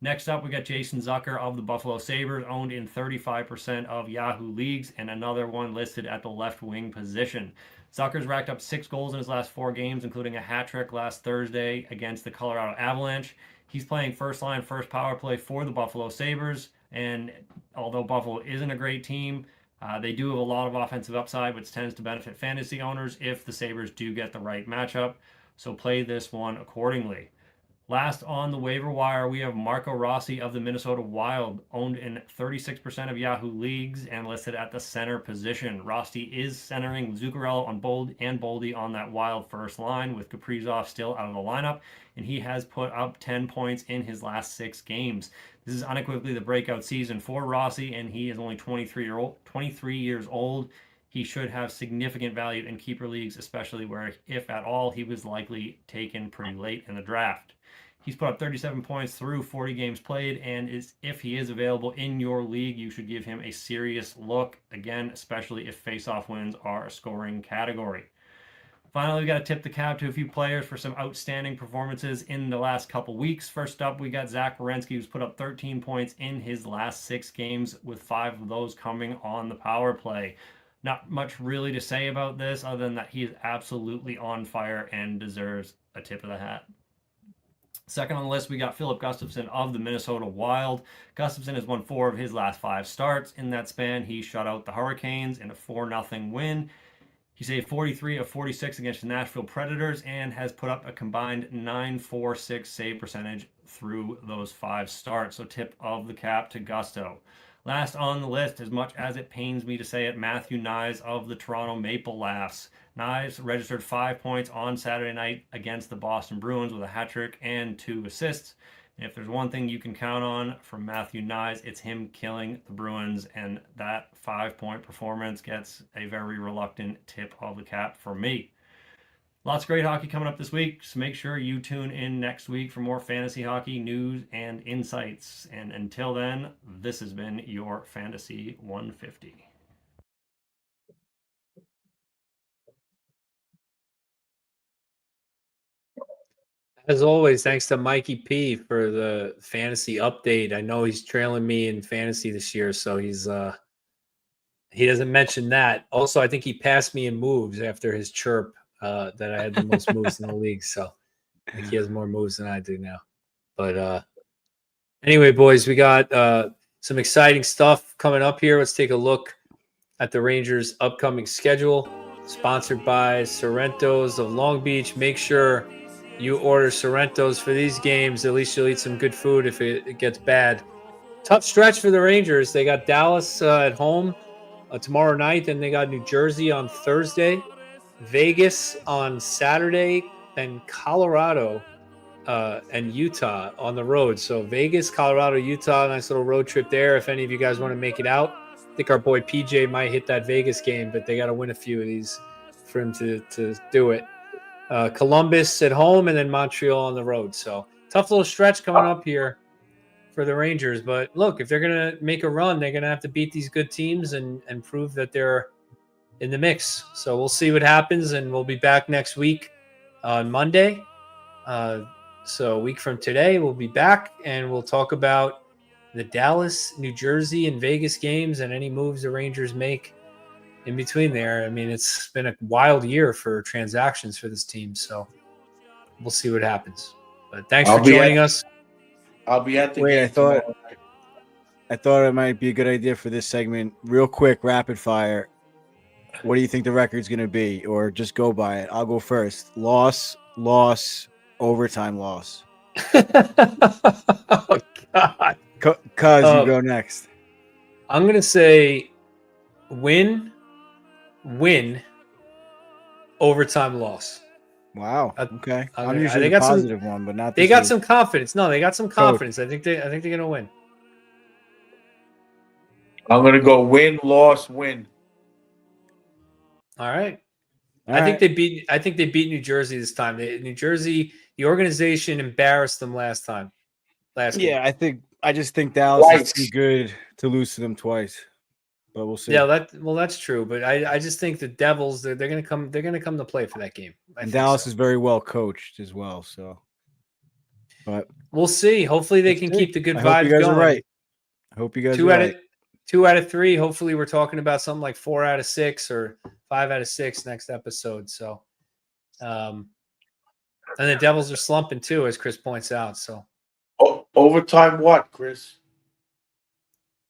Next up, we got Jason Zucker of the Buffalo Sabres, owned in 35% of Yahoo leagues, and another one listed at the left wing position. Zucker's racked up 6 goals in his last 4 games, including a hat trick last Thursday against the Colorado Avalanche. He's playing first line, first power play for the Buffalo Sabres, And although Buffalo isn't a great team, they do have a lot of offensive upside, which tends to benefit fantasy owners if the Sabres do get the right matchup. So play this one accordingly. Last on the waiver wire, we have Marco Rossi of the Minnesota Wild, owned in 36% of Yahoo leagues and listed at the center position. Rossi is centering Zuccarello on Boldy on that Wild first line, with Kaprizov still out of the lineup, and he has put up 10 points in his last 6 games. This is unequivocally the breakout season for Rossi, and he is only 23 years old. He should have significant value in keeper leagues, especially where, if at all, he was likely taken pretty late in the draft. He's put up 37 points through 40 games played, and if he is available in your league, you should give him a serious look, again, especially if faceoff wins are a scoring category. Finally, we got to tip the cap to a few players for some outstanding performances in the last couple weeks. First up, we got Zach Werenski, who's put up 13 points in his last 6 games, with 5 of those coming on the power play. Not much really to say about this other than that he is absolutely on fire and deserves a tip of the hat. Second on the list, we got Philip Gustafsson of the Minnesota Wild. Gustafsson has won 4 of his last 5 starts. In that span, he shut out the Hurricanes in a 4-0 win. He saved 43 of 46 against the Nashville Predators and has put up a combined .946 save percentage through those 5 starts. So tip of the cap to Gusto. Last on the list, as much as it pains me to say it, Matthew Knies of the Toronto Maple Leafs. Knies registered 5 points on Saturday night against the Boston Bruins with a hat trick and 2 assists. And if there's one thing you can count on from Matthew Knies, it's him killing the Bruins, and that 5-point performance gets a very reluctant tip of the cap for me. Lots of great hockey coming up this week, so make sure you tune in next week for more fantasy hockey news and insights. And until then, this has been your Fantasy 150. As always, thanks to Mikey P for the fantasy update. I know he's trailing me in fantasy this year, so he doesn't mention that. Also, I think he passed me in moves after his chirp that I had the most moves in the league. So I think he has more moves than I do now. But anyway, boys, we got some exciting stuff coming up here. Let's take a look at the Rangers' upcoming schedule. Sponsored by Sorrento's of Long Beach. Make sure you order Sorrento's for these games. At least you'll eat some good food if it gets bad. Tough stretch for the Rangers. They got Dallas at home tomorrow night. Then they got New Jersey on Thursday, Vegas on Saturday, and Colorado and Utah on the road. So Vegas, Colorado, Utah, nice little road trip there. If any of you guys want to make it out, I think our boy PJ might hit that Vegas game, but they got to win a few of these for him to do it. Columbus at home and then Montreal on the road. So tough little stretch coming up here for the Rangers. But look, if they're going to make a run, they're going to have to beat these good teams and prove that they're in the mix. So we'll see what happens, and we'll be back next week on Monday. So a week from today, we'll be back, and we'll talk about the Dallas, New Jersey, and Vegas games and any moves the Rangers make in between there. I mean, it's been a wild year for transactions for this team, so we'll see what happens. But thanks for joining us. I'll be at the Wait, game I thought it might be a good idea for this segment. Real quick, rapid fire. What do you think the record's going to be? Or just go by it. I'll go first. Loss, overtime loss. Oh, God. Cuz you go next. I'm going to say win, overtime loss. Wow. Okay. I'm They usually the got some- positive one, but not They this got week. some confidence. No, they got some confidence. I think they're going to win. I'm going to go win, loss, win. All right. All I right. think they beat New Jersey this time. New Jersey, the organization embarrassed them last game. Yeah, I just think Dallas Twice. is too good to lose to them twice. But we'll see. Yeah, that's true. But I just think the Devils, they're gonna come to play for that game. And Dallas is very well coached as well. So, but we'll see. Hopefully they can keep the good I vibes hope you guys going. are right. I hope you guys are right. 2 out of 3. Hopefully we're talking about something like 4 out of 6 or 5 out of 6 next episode. So, and the Devils are slumping too, as Chris points out. So, Overtime what, Chris?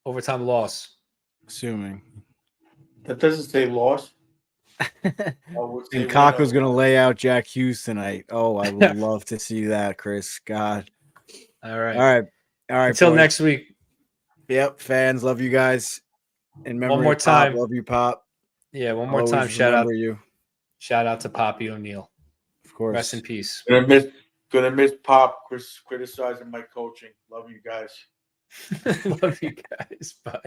Overtime loss. Assuming. That doesn't say loss. I would say And Kako's win. going to lay out Jack Hughes tonight. Oh, I would love to see that, Chris. God. All right. All right. All right. Until boys. next week. Yep. Fans, love you guys. In memory One more of Pop, time. love you, Pop. Yeah, one I'll more time. always remember you. Shout out to Poppy O'Neill. Of course. Rest in peace. Gonna miss Pop criticizing my coaching. Love you guys. Love you guys. Bye.